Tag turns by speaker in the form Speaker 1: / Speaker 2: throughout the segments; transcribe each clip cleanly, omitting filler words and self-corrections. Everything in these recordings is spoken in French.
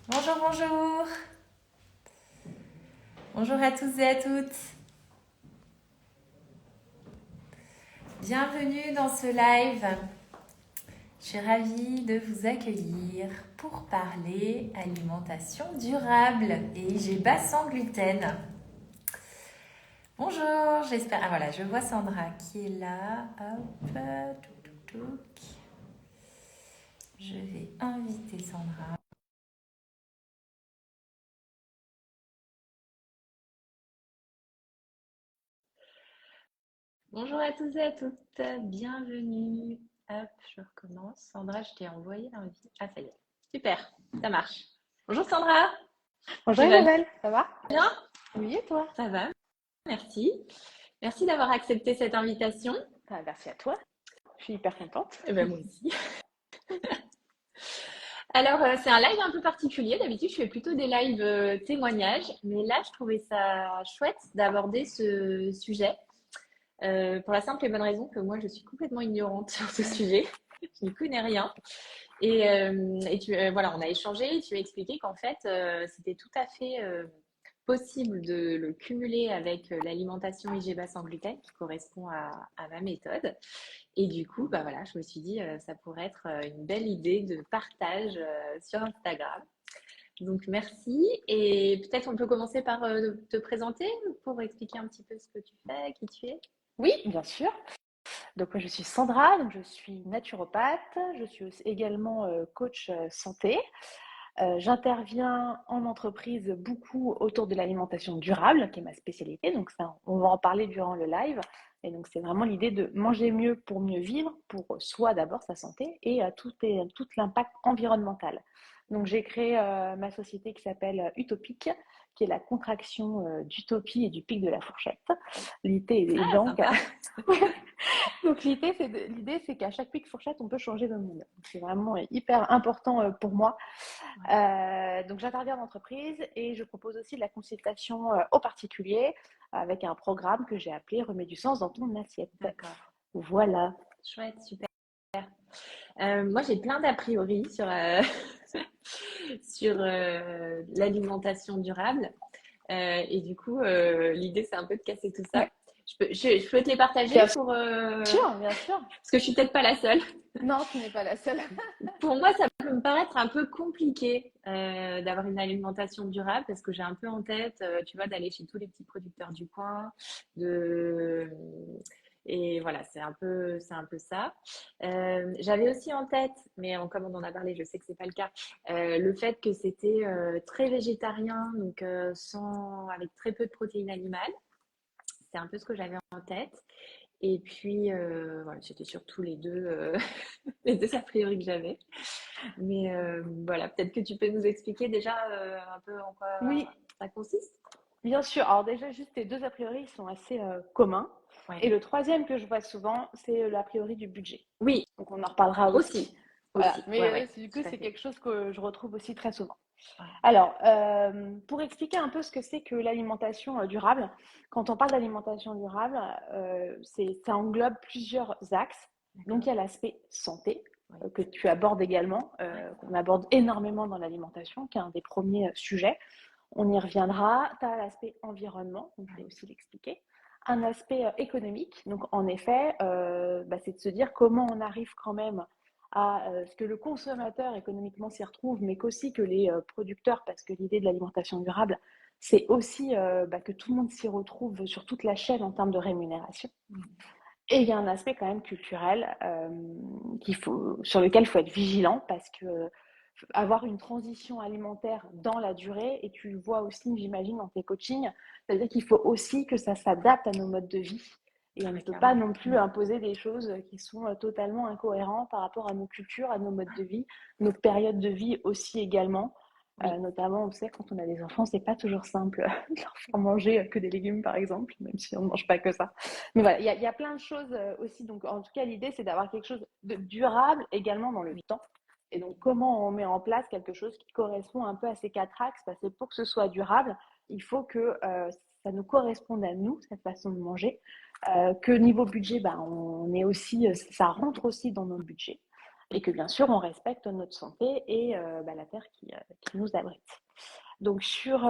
Speaker 1: Bonjour, bonjour. Bonjour à tous et à toutes. Bienvenue dans ce live. Je suis ravie de vous accueillir pour parler alimentation durable et IGBA sans gluten. Bonjour, j'espère. Ah voilà, je vois Sandra qui est là. Hop, touc, touc, touc. Je vais inviter Sandra. Bonjour à tous et à toutes, bienvenue. Hop, je recommence. Sandra, je t'ai envoyé l'invite. Ah, ça y est. Super, ça marche. Bonjour Sandra,
Speaker 2: Bonjour
Speaker 1: tu vas
Speaker 2: Isabelle, ça va?
Speaker 1: bien?
Speaker 2: Oui, et toi?
Speaker 1: Ça va, merci. Merci d'avoir accepté cette invitation.
Speaker 2: Ah, merci à toi, je suis hyper contente.
Speaker 1: Et ben moi aussi. Alors, c'est un live un peu particulier. D'habitude, je fais plutôt des lives témoignages, mais là, je trouvais ça chouette d'aborder ce sujet pour la simple et bonne raison que moi, je suis complètement ignorante sur ce sujet. Je n'y connais rien. Voilà, on a échangé. Tu m'as expliqué qu'en fait, c'était tout à fait possible de le cumuler avec l'alimentation IGBA sans gluten qui correspond à ma méthode. Et du coup, bah voilà, je me suis dit, ça pourrait être une belle idée de partage sur Instagram. Donc merci. Et peut-être on peut commencer par te présenter pour expliquer un petit peu ce que tu fais, qui tu es.
Speaker 2: Oui, bien sûr. Donc moi je suis Sandra, donc je suis naturopathe, je suis également coach santé. J'interviens en entreprise beaucoup autour de l'alimentation durable, qui est ma spécialité. Donc ça, on va en parler durant le live. Et donc c'est vraiment l'idée de manger mieux pour mieux vivre, pour soi d'abord, sa santé, et tout l'impact environnemental. Donc j'ai créé ma société qui s'appelle Utopique, qui est la contraction d'utopie et du pic de la fourchette. L'idée est
Speaker 1: Ah,
Speaker 2: donc
Speaker 1: sympa.
Speaker 2: donc l'idée, c'est qu'à chaque pic fourchette, on peut changer le monde. C'est vraiment hyper important pour moi.
Speaker 1: Ouais,
Speaker 2: Donc j'interviens en entreprise et je propose aussi de la consultation aux particuliers avec un programme que j'ai appelé Remets du sens dans ton assiette.
Speaker 1: d'accord.
Speaker 2: Voilà.
Speaker 1: Chouette, super. Moi, j'ai plein d'a priori sur, sur l'alimentation durable. Et du coup, l'idée, c'est un peu de casser tout ça.
Speaker 2: Ouais.
Speaker 1: Je peux te les partager
Speaker 2: Bien
Speaker 1: pour,
Speaker 2: sûr, bien sûr.
Speaker 1: parce que je suis peut-être pas la seule.
Speaker 2: Non, tu n'es pas la seule.
Speaker 1: Pour moi, ça peut me paraître un peu compliqué d'avoir une alimentation durable parce que j'ai un peu en tête, tu vois, d'aller chez tous les petits producteurs du coin, de et voilà, c'est un peu ça. J'avais aussi en tête, mais comme on en a parlé, je sais que c'est pas le cas, le fait que c'était très végétarien, donc sans, avec très peu de protéines animales. C'est un peu ce que j'avais en tête. Et puis, voilà, c'était surtout les deux, les deux a priori que j'avais. Mais voilà, peut-être que tu peux nous expliquer déjà un peu en quoi
Speaker 2: Oui,
Speaker 1: ça consiste.
Speaker 2: bien sûr. Alors déjà, juste les deux a priori sont assez communs.
Speaker 1: Ouais.
Speaker 2: Et le troisième que je vois souvent, c'est l'a priori du budget.
Speaker 1: Oui,
Speaker 2: Donc on en reparlera aussi.
Speaker 1: aussi.
Speaker 2: Voilà.
Speaker 1: Aussi. Ouais,
Speaker 2: Mais
Speaker 1: ouais,
Speaker 2: du coup,
Speaker 1: tout à
Speaker 2: c'est
Speaker 1: fait.
Speaker 2: quelque chose que je retrouve aussi très souvent.
Speaker 1: Ouais.
Speaker 2: Alors, pour expliquer un peu ce que c'est que l'alimentation durable, quand on parle d'alimentation durable, ça englobe plusieurs axes. Donc,
Speaker 1: D'accord.
Speaker 2: il y a l'aspect santé,
Speaker 1: Oui.
Speaker 2: que tu abordes également,
Speaker 1: Ouais.
Speaker 2: qu'on aborde énormément dans l'alimentation, qui est un des premiers sujets. On y reviendra. Tu as l'aspect environnement, donc je vais
Speaker 1: Ouais.
Speaker 2: aussi l'expliquer. Un aspect économique, donc en effet, c'est de se dire comment on arrive quand même à ce que le consommateur économiquement s'y retrouve, mais qu'aussi que les producteurs, parce que l'idée de l'alimentation durable, c'est aussi que tout le monde s'y retrouve sur toute la chaîne en termes de rémunération.
Speaker 1: Mm.
Speaker 2: Et il y a un aspect quand même culturel sur lequel il faut être vigilant parce que avoir une transition alimentaire dans la durée, et tu le vois aussi, j'imagine, dans tes coachings, c'est-à-dire qu'il faut aussi que ça s'adapte à nos modes de vie. Et
Speaker 1: Ah,
Speaker 2: on ne
Speaker 1: mais
Speaker 2: peut pas
Speaker 1: clairement.
Speaker 2: non plus imposer des choses qui sont totalement incohérentes par rapport à nos cultures, à nos modes de vie, nos périodes de vie aussi également.
Speaker 1: Oui.
Speaker 2: Notamment, on sait, quand on a des enfants, c'est pas toujours simple de leur faire manger que des légumes, par exemple, même si on ne mange pas que ça. Mais voilà, il y a plein de choses aussi. Donc, en tout cas, l'idée, c'est d'avoir quelque chose de durable également dans le
Speaker 1: Oui.
Speaker 2: temps. Et donc, comment on met en place quelque chose qui correspond un peu à ces quatre axes? Parce que pour que ce soit durable, il faut que ça nous corresponde à nous, cette façon de manger. Que niveau budget, on est aussi, ça rentre aussi dans notre budget. et que bien sûr, on respecte notre santé et la terre qui nous abrite. Donc sur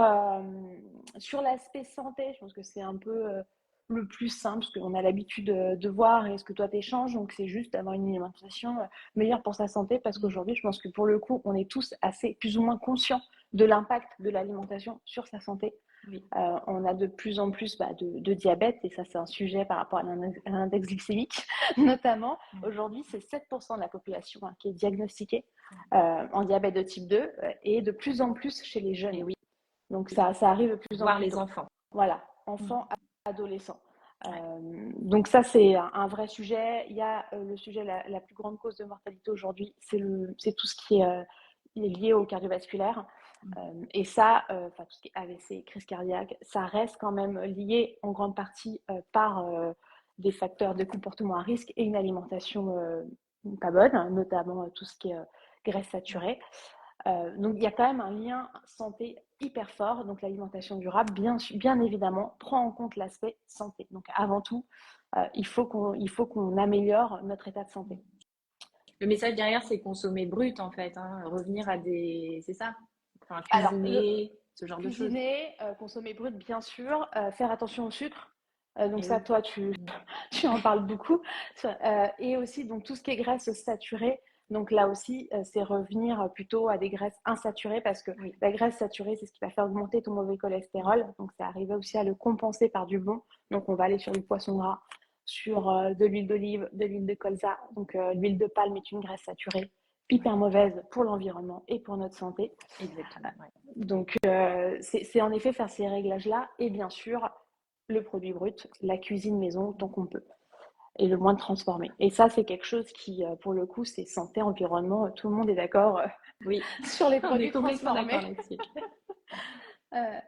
Speaker 2: l'aspect santé, je pense que c'est un peu le plus simple, parce qu'on a l'habitude de voir et ce que toi t'échanges, donc c'est juste d'avoir une alimentation meilleure pour sa santé, parce qu'aujourd'hui, je pense que pour le coup, on est tous assez plus ou moins conscients de l'impact de l'alimentation sur sa santé.
Speaker 1: Oui.
Speaker 2: On a de plus en plus de diabète, et ça c'est un sujet par rapport à l'index glycémique notamment. Aujourd'hui, c'est 7% de la population qui est diagnostiquée en diabète de type 2 et de plus en plus chez les jeunes.
Speaker 1: Et oui.
Speaker 2: Donc ça arrive de plus en
Speaker 1: Voir
Speaker 2: plus
Speaker 1: les
Speaker 2: tôt.
Speaker 1: enfants.
Speaker 2: Voilà, enfants, adolescents. Donc ça, c'est un vrai sujet. Il y a le sujet, la plus grande cause de mortalité aujourd'hui, c'est tout ce qui est lié au cardiovasculaire. Et ça, tout ce qui est AVC, crise cardiaque, ça reste quand même lié en grande partie par des facteurs de comportement à risque et une alimentation pas bonne, notamment tout ce qui est graisse saturée. Donc il y a quand même un lien santé hyper fort. Donc l'alimentation durable, bien évidemment, prend en compte l'aspect santé. Donc avant tout, il faut qu'on améliore notre état de santé.
Speaker 1: Le message derrière, c'est consommer brut, en fait, hein. Revenir à des... C'est ça? Enfin,
Speaker 2: Alors,
Speaker 1: cuisiner, ce genre de choses.
Speaker 2: cuisiner, consommer brut, bien sûr, faire attention au sucre. Donc
Speaker 1: Et
Speaker 2: ça,
Speaker 1: oui.
Speaker 2: toi, tu en parles beaucoup. Et aussi, donc, tout ce qui est graisse saturée. Donc là aussi, c'est revenir plutôt à des graisses insaturées, parce que
Speaker 1: Oui.
Speaker 2: la graisse saturée, c'est ce qui va faire augmenter ton mauvais cholestérol. Donc c'est arriver aussi à le compenser par du bon. Donc on va aller sur du poisson gras, sur de l'huile d'olive, de l'huile de colza. Donc l'huile de palme est une graisse saturée hyper mauvaise pour l'environnement et pour notre santé.
Speaker 1: Exactement. Ouais.
Speaker 2: Donc c'est en effet faire ces réglages-là, et bien sûr le produit brut, la cuisine maison tant qu'on peut, et le moins transformé. Et ça, c'est quelque chose qui, pour le coup, c'est santé, environnement, tout le monde est d'accord
Speaker 1: Oui,
Speaker 2: sur les
Speaker 1: on est
Speaker 2: produits
Speaker 1: complètement d'accord
Speaker 2: transformés.
Speaker 1: là-dessus.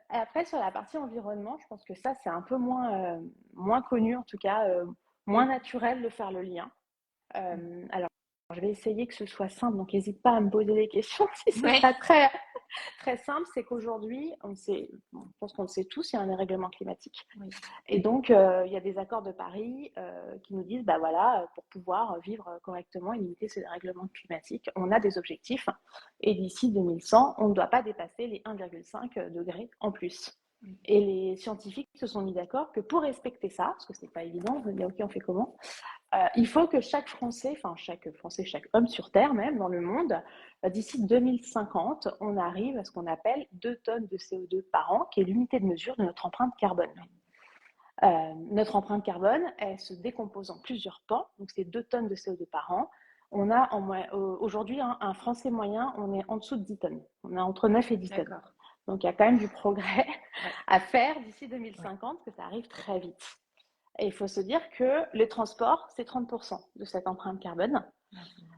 Speaker 2: Après, sur la partie environnement, je pense que ça, c'est un peu moins connu, en tout cas, moins naturel de faire le lien. Alors, je vais essayer que ce soit simple, donc n'hésite pas à me poser des questions si c'est
Speaker 1: Ouais.
Speaker 2: pas très, très simple. C'est qu'aujourd'hui, je pense qu'on le sait tous, il y a un dérèglement climatique.
Speaker 1: Oui.
Speaker 2: Et donc, il y a des accords de Paris qui nous disent, pour pouvoir vivre correctement et limiter ce dérèglement climatique, on a des objectifs. Et d'ici 2100, on ne doit pas dépasser les 1,5 degrés en plus. Et les scientifiques se sont mis d'accord que pour respecter ça, parce que c'est pas évident, de dire ok, on fait comment, il faut que chaque Français, chaque homme sur Terre même, dans le monde, d'ici 2050, on arrive à ce qu'on appelle 2 tonnes de CO2 par an, qui est l'unité de mesure de notre empreinte carbone. Notre empreinte carbone, elle se décompose en plusieurs pans, donc c'est 2 tonnes de CO2 par an. On a aujourd'hui un Français moyen, on est en dessous de 10 tonnes. On est entre 9 et 10 tonnes. Donc il y a quand même du progrès à faire d'ici 2050, que ça arrive très vite. Et il faut se dire que le transport, c'est 30% de cette empreinte carbone.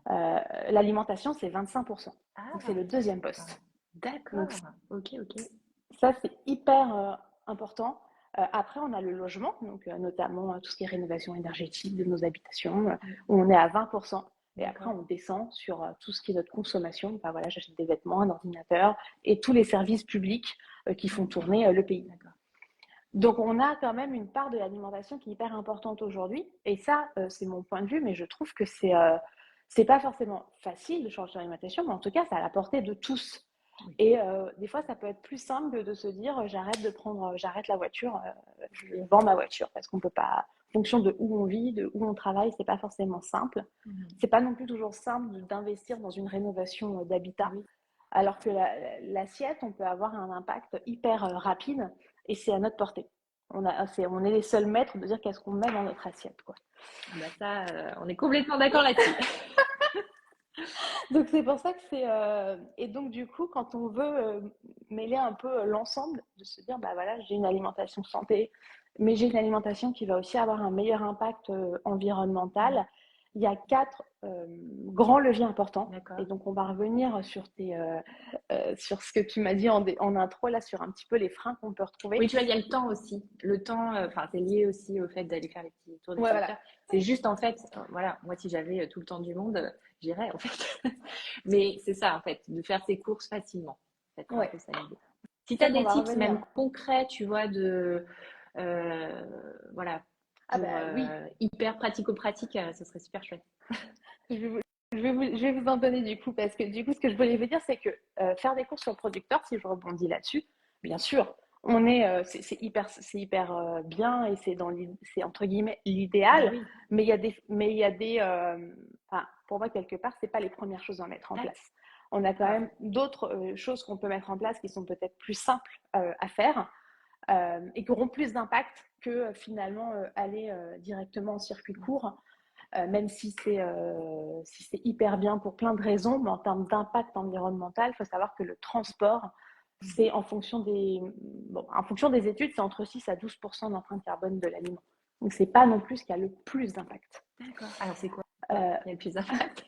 Speaker 2: L'alimentation, c'est 25%. Donc c'est le deuxième poste.
Speaker 1: D'accord. Donc, ok.
Speaker 2: Ça, c'est hyper important. Après, on a le logement, donc notamment tout ce qui est rénovation énergétique de nos habitations, où on est à 20%. Et après, on descend sur tout ce qui est notre consommation. J'achète des vêtements, un ordinateur et tous les services publics qui font tourner le pays. Donc, on a quand même une part de l'alimentation qui est hyper importante aujourd'hui. Et ça, c'est mon point de vue, mais je trouve que c'est pas forcément facile de changer d'alimentation, mais en tout cas, c'est à la portée de tous. Et des fois, ça peut être plus simple de se dire j'arrête la voiture, je vends ma voiture, parce qu'on peut pas, en fonction de où on vit, de où on travaille, c'est pas forcément simple. C'est pas non plus toujours simple d'investir dans une rénovation d'habitat, alors que l'assiette, on peut avoir un impact hyper rapide, et c'est à notre portée. On est les seuls maîtres de dire qu'est-ce qu'on met dans notre assiette, quoi.
Speaker 1: On est complètement d'accord là-dessus.
Speaker 2: Donc c'est pour ça que et donc du coup, quand on veut mêler un peu l'ensemble, de se dire j'ai une alimentation santé, mais j'ai une alimentation qui va aussi avoir un meilleur impact environnemental. Il y a 4 grands leviers importants. Et donc on va revenir sur sur ce que tu m'as dit en intro là, sur un petit peu les freins qu'on peut retrouver.
Speaker 1: Oui, tu vois, il y a le temps aussi. Le temps, c'est lié aussi au fait d'aller faire les petits tours des secteurs. Voilà. C'est juste en fait, moi si j'avais tout le temps du monde, j'irais en fait. Mais c'est ça en fait, de faire ses courses facilement. En fait, c'est un peu ça l'idée. Si tu as des tips même concrets, tu vois, hyper pratico-pratique, ce serait super chouette.
Speaker 2: Je vais vous en donner du coup, parce que du coup, ce que je voulais vous dire, c'est que faire des courses sur le producteur, si je rebondis là-dessus, bien sûr, c'est hyper bien et c'est entre guillemets
Speaker 1: Bah
Speaker 2: l'idéal,
Speaker 1: oui,
Speaker 2: mais il y a des, enfin, pour moi quelque part, c'est pas les premières choses à mettre en place. On a quand
Speaker 1: d'accord.
Speaker 2: même d'autres choses qu'on peut mettre en place qui sont peut-être plus simples à faire et qui auront plus d'impact que finalement aller directement en circuit court. Même si c'est hyper bien pour plein de raisons, mais en termes d'impact environnemental, il faut savoir que le transport, c'est en fonction des études, c'est entre 6 à 12% d'empreinte carbone de l'aliment. Donc, c'est pas non plus ce qui a le plus d'impact.
Speaker 1: D'accord. Alors, c'est quoi
Speaker 2: Euh,
Speaker 1: qui a le plus d'impact?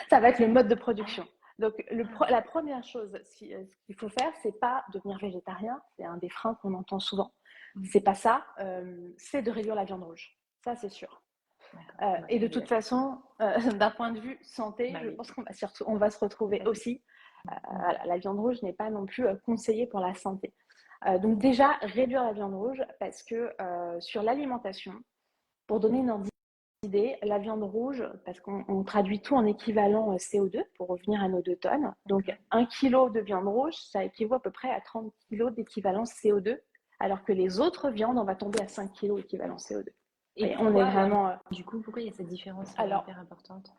Speaker 2: Ça va être le mode de production. Donc,
Speaker 1: Ah,
Speaker 2: la première chose ce qu'il faut faire, c'est pas devenir végétarien. C'est un des freins qu'on entend souvent.
Speaker 1: mm,
Speaker 2: C'est pas ça. C'est de réduire la viande rouge. Ça, c'est sûr.
Speaker 1: d'accord. Bah,
Speaker 2: Et
Speaker 1: ça,
Speaker 2: de
Speaker 1: on est
Speaker 2: toute
Speaker 1: d'accord.
Speaker 2: façon, on point de vue santé,
Speaker 1: Bah
Speaker 2: je
Speaker 1: oui,
Speaker 2: pense on va se
Speaker 1: tout
Speaker 2: retrouver
Speaker 1: à fait.
Speaker 2: aussi.
Speaker 1: Mm.
Speaker 2: Voilà, la viande rouge n'est pas non plus conseillée pour la santé. Donc déjà, réduire la viande rouge parce que sur l'alimentation, pour donner une ordre d'idée, la viande rouge, parce qu'on traduit tout en équivalent CO2 pour revenir à nos 2 tonnes. Donc
Speaker 1: D'accord.
Speaker 2: 1 kilo de viande rouge, ça équivaut à peu près à 30 kilos d'équivalent CO2, alors que les autres viandes, on va tomber à 5 kilos équivalent CO2.
Speaker 1: Et
Speaker 2: Et on est
Speaker 1: pourquoi alors,
Speaker 2: vraiment...
Speaker 1: du coup, pourquoi il y a cette différence
Speaker 2: alors,
Speaker 1: hyper importante?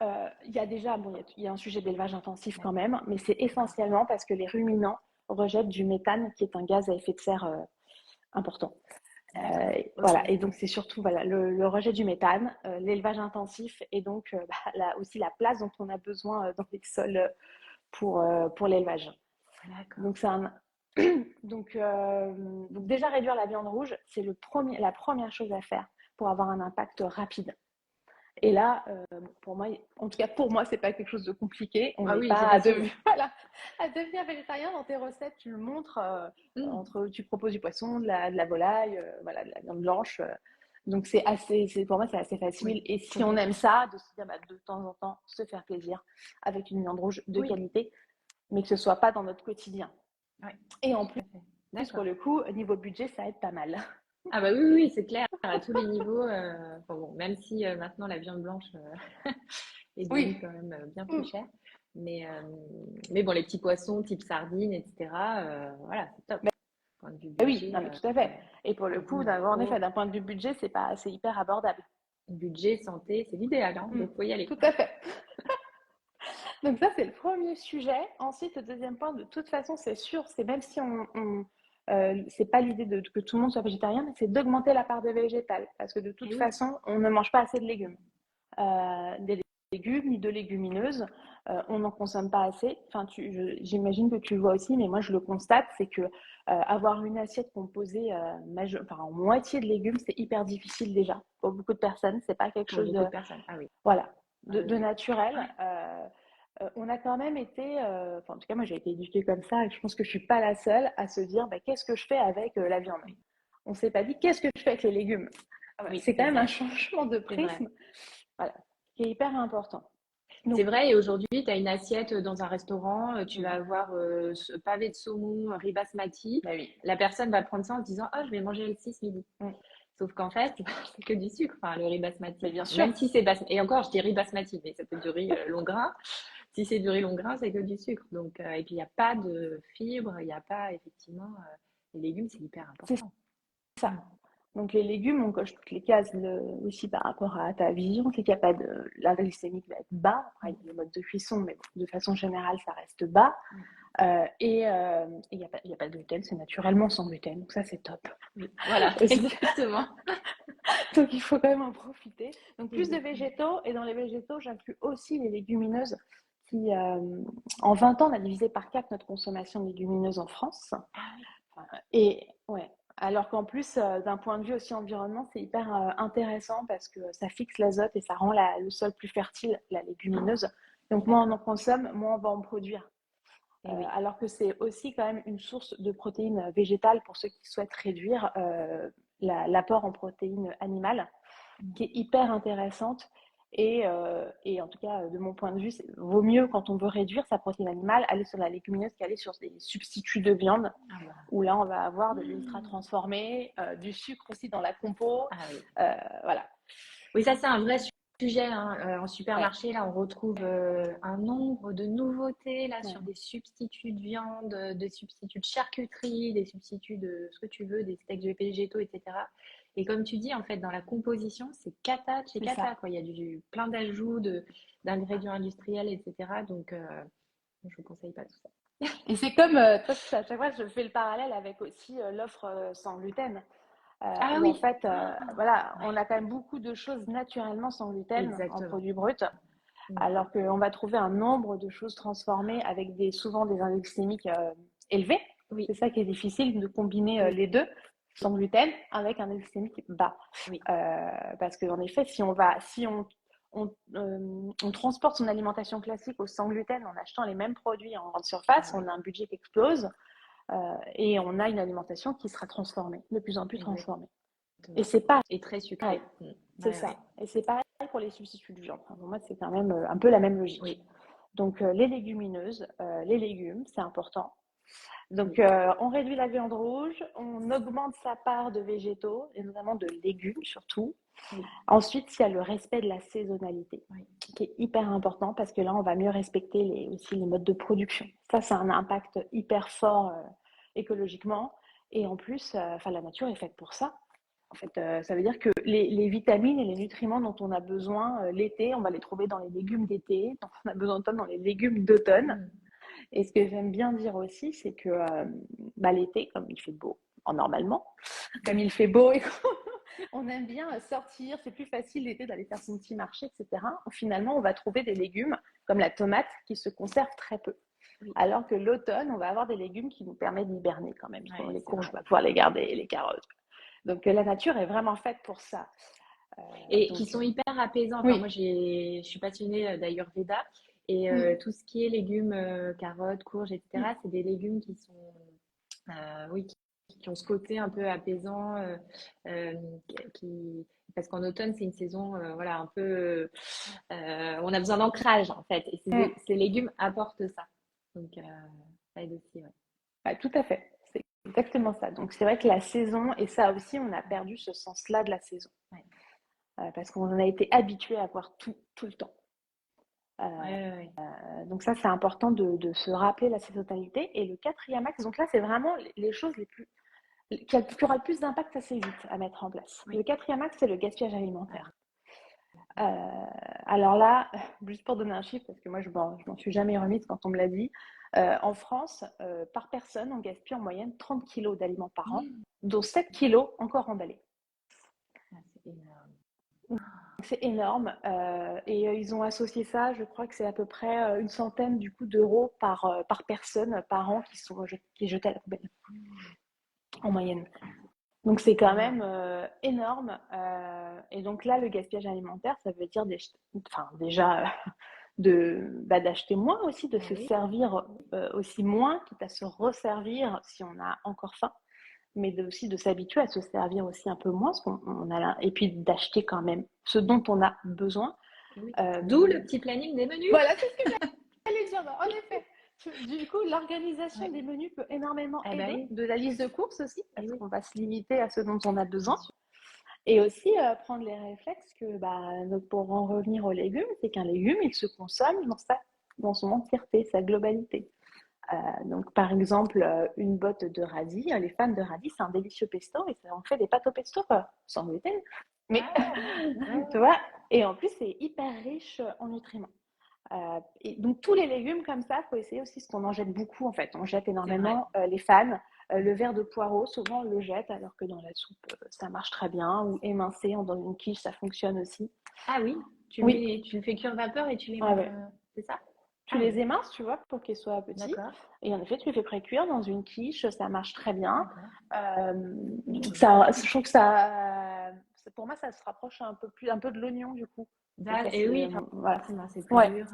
Speaker 2: il y a déjà, il y a un sujet d'élevage intensif quand
Speaker 1: D'accord.
Speaker 2: même, mais c'est essentiellement parce que les ruminants rejettent du méthane, qui est un gaz à effet de serre important.
Speaker 1: D'accord. Ok.
Speaker 2: Voilà, et donc c'est surtout voilà, le rejet du méthane, l'élevage intensif et donc aussi la place dont on a besoin dans les sols pour l'élevage.
Speaker 1: D'accord.
Speaker 2: Donc, donc, donc déjà réduire la viande rouge, c'est la première chose à faire pour avoir un impact rapide. Et là, pour moi, en tout cas pour moi, c'est pas quelque chose de compliqué. On
Speaker 1: Ah
Speaker 2: n'est
Speaker 1: oui, c'est
Speaker 2: pas
Speaker 1: facile.
Speaker 2: voilà, à devenir végétarien dans tes recettes. Tu le montres
Speaker 1: Mm.
Speaker 2: tu proposes du poisson, de la volaille, voilà, de la viande blanche. Donc pour moi, c'est assez facile.
Speaker 1: Oui,
Speaker 2: Et si on aime
Speaker 1: complètement.
Speaker 2: ça, de se dire de temps en temps, se faire plaisir avec une viande rouge de
Speaker 1: Oui,
Speaker 2: qualité, mais que ce soit pas dans notre quotidien.
Speaker 1: oui,
Speaker 2: Et en
Speaker 1: tout
Speaker 2: plus,
Speaker 1: à fait.
Speaker 2: pour
Speaker 1: D'accord.
Speaker 2: le coup, niveau budget, ça aide pas mal.
Speaker 1: Ah bah oui, oui, oui, c'est clair, à tous les niveaux. Enfin bon, même si maintenant la viande blanche est devenue
Speaker 2: Oui.
Speaker 1: quand même bien plus
Speaker 2: Mm.
Speaker 1: chère. Mais, euh, mais bon, les petits poissons type sardines, etc., voilà, c'est top. Point de vue
Speaker 2: Oui,
Speaker 1: budget,
Speaker 2: non, mais tout à fait. Et pour le
Speaker 1: les
Speaker 2: coup,
Speaker 1: 10
Speaker 2: en effet,
Speaker 1: 000
Speaker 2: d'un point de vue budget, c'est hyper abordable.
Speaker 1: budget, santé, c'est l'idéal, hein,
Speaker 2: Mm,
Speaker 1: donc faut y aller.
Speaker 2: tout à fait. Donc ça, c'est le premier sujet. Ensuite, le deuxième point, de toute façon, c'est sûr, c'est même si c'est pas l'idée que tout le monde soit végétarien, mais c'est d'augmenter la part de végétal. Parce que de toute
Speaker 1: Et oui,
Speaker 2: façon, on ne mange pas assez de légumes. Des légumes ni de légumineuses. On n'en consomme pas assez. Enfin, j'imagine que tu le vois aussi, mais moi je le constate, c'est que avoir une assiette composée en moitié de légumes, c'est hyper difficile déjà pour beaucoup de personnes. C'est pas quelque
Speaker 1: pour
Speaker 2: chose
Speaker 1: beaucoup de personnes. Ah oui,
Speaker 2: voilà,
Speaker 1: ah oui,
Speaker 2: de
Speaker 1: oui.
Speaker 2: naturel. On a quand même été, en tout cas moi j'ai été éduquée comme ça, et je pense que je suis pas la seule à se dire qu'est-ce que je fais avec la viande.
Speaker 1: Oui,
Speaker 2: On s'est pas dit qu'est-ce que je fais avec les légumes.
Speaker 1: oui,
Speaker 2: C'est quand
Speaker 1: c'est
Speaker 2: même un
Speaker 1: vrai,
Speaker 2: changement de
Speaker 1: c'est vrai.
Speaker 2: prisme, voilà, qui est hyper important.
Speaker 1: C'est
Speaker 2: Donc,
Speaker 1: vrai, et aujourd'hui, tu as une assiette dans un restaurant, tu vas
Speaker 2: mmh,
Speaker 1: avoir pavé de saumon, riz basmati.
Speaker 2: bah oui,
Speaker 1: La personne va prendre ça en se disant, oh, je vais manger healthy ce midi.
Speaker 2: mmh,
Speaker 1: Sauf qu'en fait, c'est que du sucre, enfin, le riz basmati.
Speaker 2: mais bien
Speaker 1: Enfin,
Speaker 2: sûr,
Speaker 1: même si c'est basmati. Et encore, je dis riz basmati, mais ça peut être du riz long grain. Si c'est du riz long grain, c'est que du sucre. Donc, et puis, il n'y a pas de fibres, il n'y a pas, effectivement, les légumes, c'est hyper
Speaker 2: c'est
Speaker 1: important.
Speaker 2: ça.
Speaker 1: Mm.
Speaker 2: Donc les légumes, on coche toutes les cases aussi par rapport à ta vision, c'est qu'il y a pas de l'indice glycémique va être bas. Après, il y a le mode de cuisson, mais bon, de façon générale, ça reste bas.
Speaker 1: Mm.
Speaker 2: Et il y a pas de gluten, c'est naturellement sans gluten, donc ça c'est top
Speaker 1: Oui, voilà,
Speaker 2: aussi.
Speaker 1: exactement.
Speaker 2: Donc il faut quand même en profiter. Donc plus de
Speaker 1: Exactement.
Speaker 2: végétaux, et dans les végétaux, j'inclus aussi les légumineuses qui, en 20 ans, on a divisé par 4 notre consommation de légumineuses en France.
Speaker 1: Ah oui.
Speaker 2: Et ouais, alors qu'en plus, d'un point de vue aussi environnement, c'est hyper intéressant parce que ça fixe l'azote et ça rend le sol plus fertile, la légumineuse. Donc moins on en
Speaker 1: D'accord.
Speaker 2: consomme, moins on va en produire.
Speaker 1: Et oui.
Speaker 2: Alors que c'est aussi quand même une source de protéines végétales pour ceux qui souhaitent réduire l'apport en protéines animales,
Speaker 1: Mm.
Speaker 2: qui est hyper intéressante. Et en tout cas, de mon point de vue, vaut mieux quand on veut réduire sa protéine animale, aller sur la légumineuse qu'aller sur des substituts de viande,
Speaker 1: Ah bah.
Speaker 2: où là, on va avoir de l'ultra
Speaker 1: Mm.
Speaker 2: transformé, du sucre aussi dans la compo.
Speaker 1: Ah oui.
Speaker 2: Voilà.
Speaker 1: Oui, ça, c'est un vrai sujet, hein. En
Speaker 2: Ouais,
Speaker 1: supermarché, là, on retrouve un nombre de nouveautés là
Speaker 2: ouais,
Speaker 1: sur des substituts de viande, des substituts de charcuterie, des substituts de ce que tu veux, des steaks végétaux, etc. Et comme tu dis, en fait, dans la composition, c'est cata, c'est
Speaker 2: c'est ça.
Speaker 1: cata, quoi. Il y a plein d'ajouts, d'ingrédients industriels, etc. Donc, je ne conseille pas tout ça.
Speaker 2: Et c'est comme, toi, à chaque fois, je fais le parallèle avec aussi l'offre sans gluten,
Speaker 1: Ah
Speaker 2: où en
Speaker 1: oui,
Speaker 2: fait, voilà,
Speaker 1: ouais,
Speaker 2: on a quand même beaucoup de choses naturellement sans gluten en
Speaker 1: exactement.
Speaker 2: produits bruts,
Speaker 1: Mm.
Speaker 2: alors qu'on va trouver un nombre de choses transformées avec souvent des indices glycémiques élevés.
Speaker 1: Oui,
Speaker 2: C'est ça qui est difficile de combiner
Speaker 1: oui,
Speaker 2: les deux, sans gluten, avec un indice glycémique bas.
Speaker 1: oui.
Speaker 2: Parce qu'en effet, si on transporte son alimentation classique au sans gluten en achetant les mêmes produits en grande
Speaker 1: Ah
Speaker 2: surface,
Speaker 1: oui,
Speaker 2: on a un budget qui explose et on a une alimentation qui sera transformée, de plus en plus transformée. Et
Speaker 1: exactement.
Speaker 2: c'est pareil,
Speaker 1: Et très sucré. Mm.
Speaker 2: c'est
Speaker 1: Ouais,
Speaker 2: ça.
Speaker 1: ouais.
Speaker 2: Et c'est pareil pour les substituts de viande. Enfin, pour moi, c'est quand même un peu la même logique.
Speaker 1: Oui,
Speaker 2: Donc, les légumineuses, les légumes, c'est important. Donc,
Speaker 1: oui,
Speaker 2: on réduit la viande rouge, on augmente sa part de végétaux, et notamment de légumes surtout.
Speaker 1: oui,
Speaker 2: Ensuite, il y a le respect de la saisonnalité,
Speaker 1: oui.
Speaker 2: qui est hyper important parce que là, on va mieux respecter aussi les modes de production. Ça a un impact hyper fort écologiquement. Et en plus, la nature est faite pour ça. En fait, ça veut dire que les vitamines et les nutriments dont on a besoin l'été, on va les trouver dans les légumes d'été, dont on a besoin dans les légumes d'automne.
Speaker 1: Mm.
Speaker 2: Et ce que j'aime bien dire aussi, c'est que l'été, comme il fait beau, normalement, comme il fait beau et qu'on aime bien sortir, c'est plus facile l'été d'aller faire son petit marché, etc. Finalement, on va trouver des légumes comme la tomate qui se conservent très peu.
Speaker 1: Oui,
Speaker 2: Alors que l'automne, on va avoir des légumes qui nous permettent d'hiberner quand même.
Speaker 1: ouais,
Speaker 2: Les
Speaker 1: c'est
Speaker 2: courges,
Speaker 1: vrai.
Speaker 2: on va pouvoir les garder, les carottes. Donc la nature est vraiment faite pour ça. Euh,
Speaker 1: Et qui
Speaker 2: donc
Speaker 1: sont hyper apaisants. Enfin, moi,
Speaker 2: oui.
Speaker 1: je suis passionnée d'Ayurveda et
Speaker 2: Mm,
Speaker 1: tout ce qui est légumes, carottes, courges,
Speaker 2: mm,
Speaker 1: etc., c'est des légumes qui sont, oui, qui ont ce côté un peu apaisant, euh, qui, parce qu'en automne, c'est une saison, voilà, un peu, on a besoin d'ancrage en fait, et
Speaker 2: mm.
Speaker 1: ces légumes apportent ça. Donc, ça aide aussi, ouais.
Speaker 2: Tout à fait. C'est exactement ça. Donc c'est vrai que la saison, et ça aussi, on a perdu ce sens-là de la saison.
Speaker 1: Ouais,
Speaker 2: Parce qu'on en a été habitué à voir tout le temps.
Speaker 1: ouais,
Speaker 2: Euh,
Speaker 1: ouais, ouais.
Speaker 2: donc ça, c'est important de se rappeler la saisonnalité. Et le quatrième axe, donc là, c'est vraiment les choses qui aura le plus d'impact assez vite à mettre en place. Le
Speaker 1: Oui.
Speaker 2: quatrième axe, c'est le gaspillage
Speaker 1: Ah
Speaker 2: alimentaire.
Speaker 1: oui.
Speaker 2: Alors là, juste pour donner un chiffre, parce que moi, je m'en suis jamais remise quand on me l'a dit, en France, par personne, on gaspille en moyenne 30 kilos d'aliments par an,
Speaker 1: Mmh.
Speaker 2: dont 7 kilos encore emballés.
Speaker 1: Ah, c'est énorme.
Speaker 2: C'est énorme. Et ils ont associé ça, je crois que c'est à peu près une centaine du coup d'euros par personne par an qui est jeté à la poubelle
Speaker 1: Mmh.
Speaker 2: en moyenne. Donc c'est
Speaker 1: C'est
Speaker 2: quand même
Speaker 1: énorme.
Speaker 2: énorme. Et donc là, le gaspillage alimentaire, ça veut dire déjà d'acheter moins aussi, de
Speaker 1: Ah
Speaker 2: se
Speaker 1: oui,
Speaker 2: servir aussi moins, quitte à se resservir si on a encore faim, mais aussi de s'habituer à se servir aussi un peu moins, et puis d'acheter quand même ce dont on a besoin.
Speaker 1: oui.
Speaker 2: Euh,
Speaker 1: D'où le petit planning des menus.
Speaker 2: voilà, c'est ce que j'allais dire. En effet, du coup, l'organisation
Speaker 1: Ouais.
Speaker 2: des menus peut énormément
Speaker 1: Ah bah
Speaker 2: aider,
Speaker 1: oui,
Speaker 2: de la liste de courses aussi,
Speaker 1: et
Speaker 2: parce
Speaker 1: oui,
Speaker 2: qu'on va se limiter à ce dont on a
Speaker 1: bien
Speaker 2: besoin.
Speaker 1: sûr.
Speaker 2: Et aussi prendre les réflexes que, pour en revenir aux légumes, c'est qu'un légume, il se consomme dans son entièreté, sa globalité. Donc, par exemple, une botte de radis, les fans de radis, c'est un délicieux pesto et on fait des pâtes au pesto sans gluten. Mais,
Speaker 1: Ah oui, ouais,
Speaker 2: tu
Speaker 1: ouais.
Speaker 2: vois, et en plus, c'est hyper riche en nutriments. Et donc, tous les légumes comme ça, il faut essayer aussi, parce qu'on en jette beaucoup en fait. On jette
Speaker 1: C'est vrai.
Speaker 2: énormément les fans. Le verre de poireau, souvent on le jette, alors que dans la soupe, ça marche très bien. Ou émincé dans une quiche, ça fonctionne aussi.
Speaker 1: Ah oui,
Speaker 2: Oui,
Speaker 1: tu le fais cuire vapeur et tu les
Speaker 2: ouais,
Speaker 1: mets,
Speaker 2: ouais.
Speaker 1: c'est ça?
Speaker 2: Tu
Speaker 1: Ah
Speaker 2: les
Speaker 1: oui,
Speaker 2: éminces, tu vois, pour qu'ils soient petits.
Speaker 1: d'accord,
Speaker 2: Et en effet, tu les fais pré-cuire dans une quiche, ça marche très bien.
Speaker 1: d'accord.
Speaker 2: Je trouve que pour moi, ça se rapproche un peu de l'oignon du coup.
Speaker 1: Et oui,
Speaker 2: Voilà.
Speaker 1: forcément, c'est plus
Speaker 2: Ouais,
Speaker 1: dur.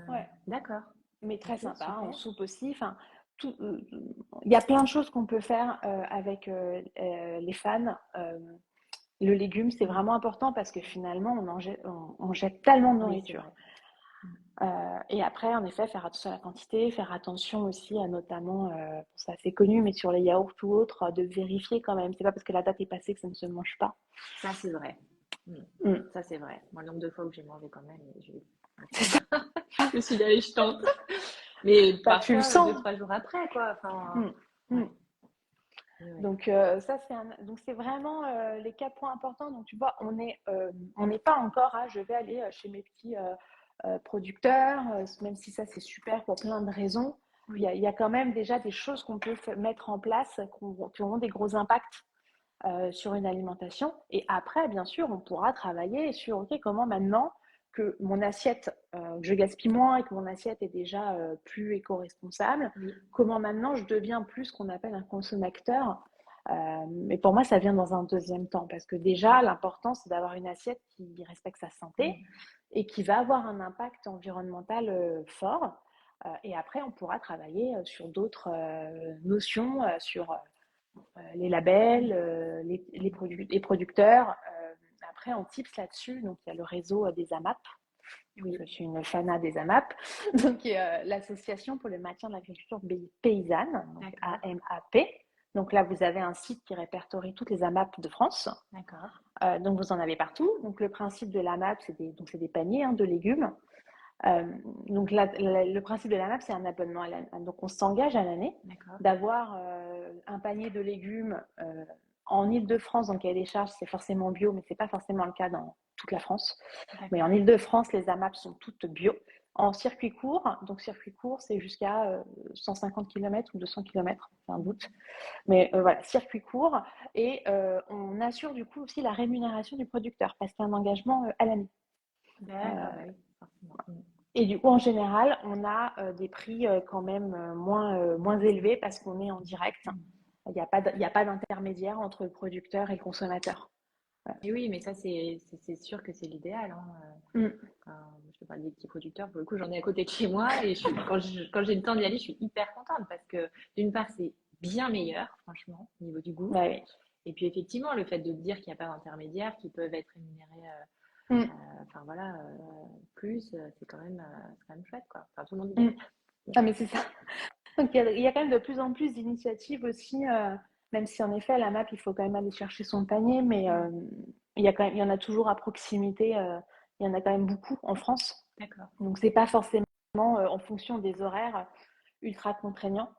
Speaker 2: ouais.
Speaker 1: D'accord.
Speaker 2: Mais très
Speaker 1: Ok,
Speaker 2: sympa, en
Speaker 1: super.
Speaker 2: soupe aussi. Enfin, il y a plein de choses qu'on peut faire avec les fans. Le légume, c'est
Speaker 1: Mm.
Speaker 2: vraiment important parce que finalement, on jette tellement de
Speaker 1: Oui, c'est
Speaker 2: nourriture.
Speaker 1: vrai. Mm.
Speaker 2: Et après, en effet, faire attention à la quantité, faire attention aussi à notamment, c'est assez connu, mais sur les yaourts ou autres, de vérifier quand même. C'est pas parce que la date est passée que ça ne se mange pas.
Speaker 1: Ça, c'est vrai.
Speaker 2: Mm.
Speaker 1: Ça, c'est vrai. Moi, le nombre de fois où j'ai mangé quand même,
Speaker 2: C'est ça.
Speaker 1: je me suis dit, allez, je tente. Mais
Speaker 2: Bah, tu le
Speaker 1: parfois, deux,
Speaker 2: sens.
Speaker 1: trois jours après, quoi. Enfin,
Speaker 2: Mm.
Speaker 1: ouais.
Speaker 2: Mm.
Speaker 1: Ouais.
Speaker 2: Donc ça c'est vraiment les 4 points importants. Donc tu vois, on n'est pas encore à je vais aller chez mes petits producteurs, même si ça c'est super pour plein de raisons.
Speaker 1: Oui.
Speaker 2: Il y a quand même déjà des choses qu'on peut mettre en place qui auront des gros impacts sur une alimentation. Et après, bien sûr, on pourra travailler sur ok, comment maintenant que mon assiette, je gaspille moins et que mon assiette est déjà plus éco-responsable,
Speaker 1: Oui.
Speaker 2: comment maintenant je deviens plus ce qu'on appelle un consommateur. Mais pour moi, ça vient dans un deuxième temps parce que déjà, l'important, c'est d'avoir une assiette qui respecte sa santé et qui va avoir un impact environnemental fort. Et après, on pourra travailler sur d'autres notions, sur les labels, les producteurs. Après, en tips là-dessus, donc il y a le réseau des AMAP.
Speaker 1: Oui.
Speaker 2: Je suis une fana des AMAP, donc l'association pour le maintien de l'agriculture paysanne, donc AMAP. Donc là, vous avez un site qui répertorie toutes les AMAP de France.
Speaker 1: D'accord.
Speaker 2: Donc vous en avez partout. Donc le principe de l'AMAP, c'est des paniers de légumes. Donc le principe de l'AMAP, c'est un abonnement à l'année. Donc on s'engage à l'année d'avoir un panier de légumes en Île-de-France. Dans le cahier des charges, c'est forcément bio, mais ce n'est pas forcément le cas dans toute la France. Mais en Île-de-France, les AMAP sont toutes bio. En circuit court, donc circuit court, c'est jusqu'à 150 km ou 200 km, c'est un doute. Mais voilà, circuit court. Et on assure du coup aussi la rémunération du producteur parce qu'il y a un engagement à l'année.
Speaker 1: D'accord, oui, forcément.
Speaker 2: Et du coup, en général, on a des prix quand même moins élevés parce qu'on est en direct. Il n'y a pas d'intermédiaire entre le producteur et le consommateur.
Speaker 1: Et oui, mais ça, c'est sûr que c'est l'idéal. Hein. Je te parle des petits producteurs, pour le coup, j'en ai à côté de chez moi et quand j'ai le temps d'y aller, je suis hyper contente parce que d'une part, c'est bien meilleur, franchement, au niveau du goût.
Speaker 2: Bah oui.
Speaker 1: Et puis effectivement, le fait de dire qu'il n'y a pas d'intermédiaires qui peuvent être rémunérés, enfin voilà, plus, c'est quand même chouette, quoi. Enfin, tout le monde y gagne.
Speaker 2: Ah, mais c'est ça. Donc il y a quand même de plus en plus d'initiatives aussi, même si en effet, la map, il faut quand même aller chercher son panier, mais il y en a toujours à proximité. Il y en a quand même beaucoup en France.
Speaker 1: D'accord.
Speaker 2: Donc c'est pas forcément en fonction des horaires ultra contraignants.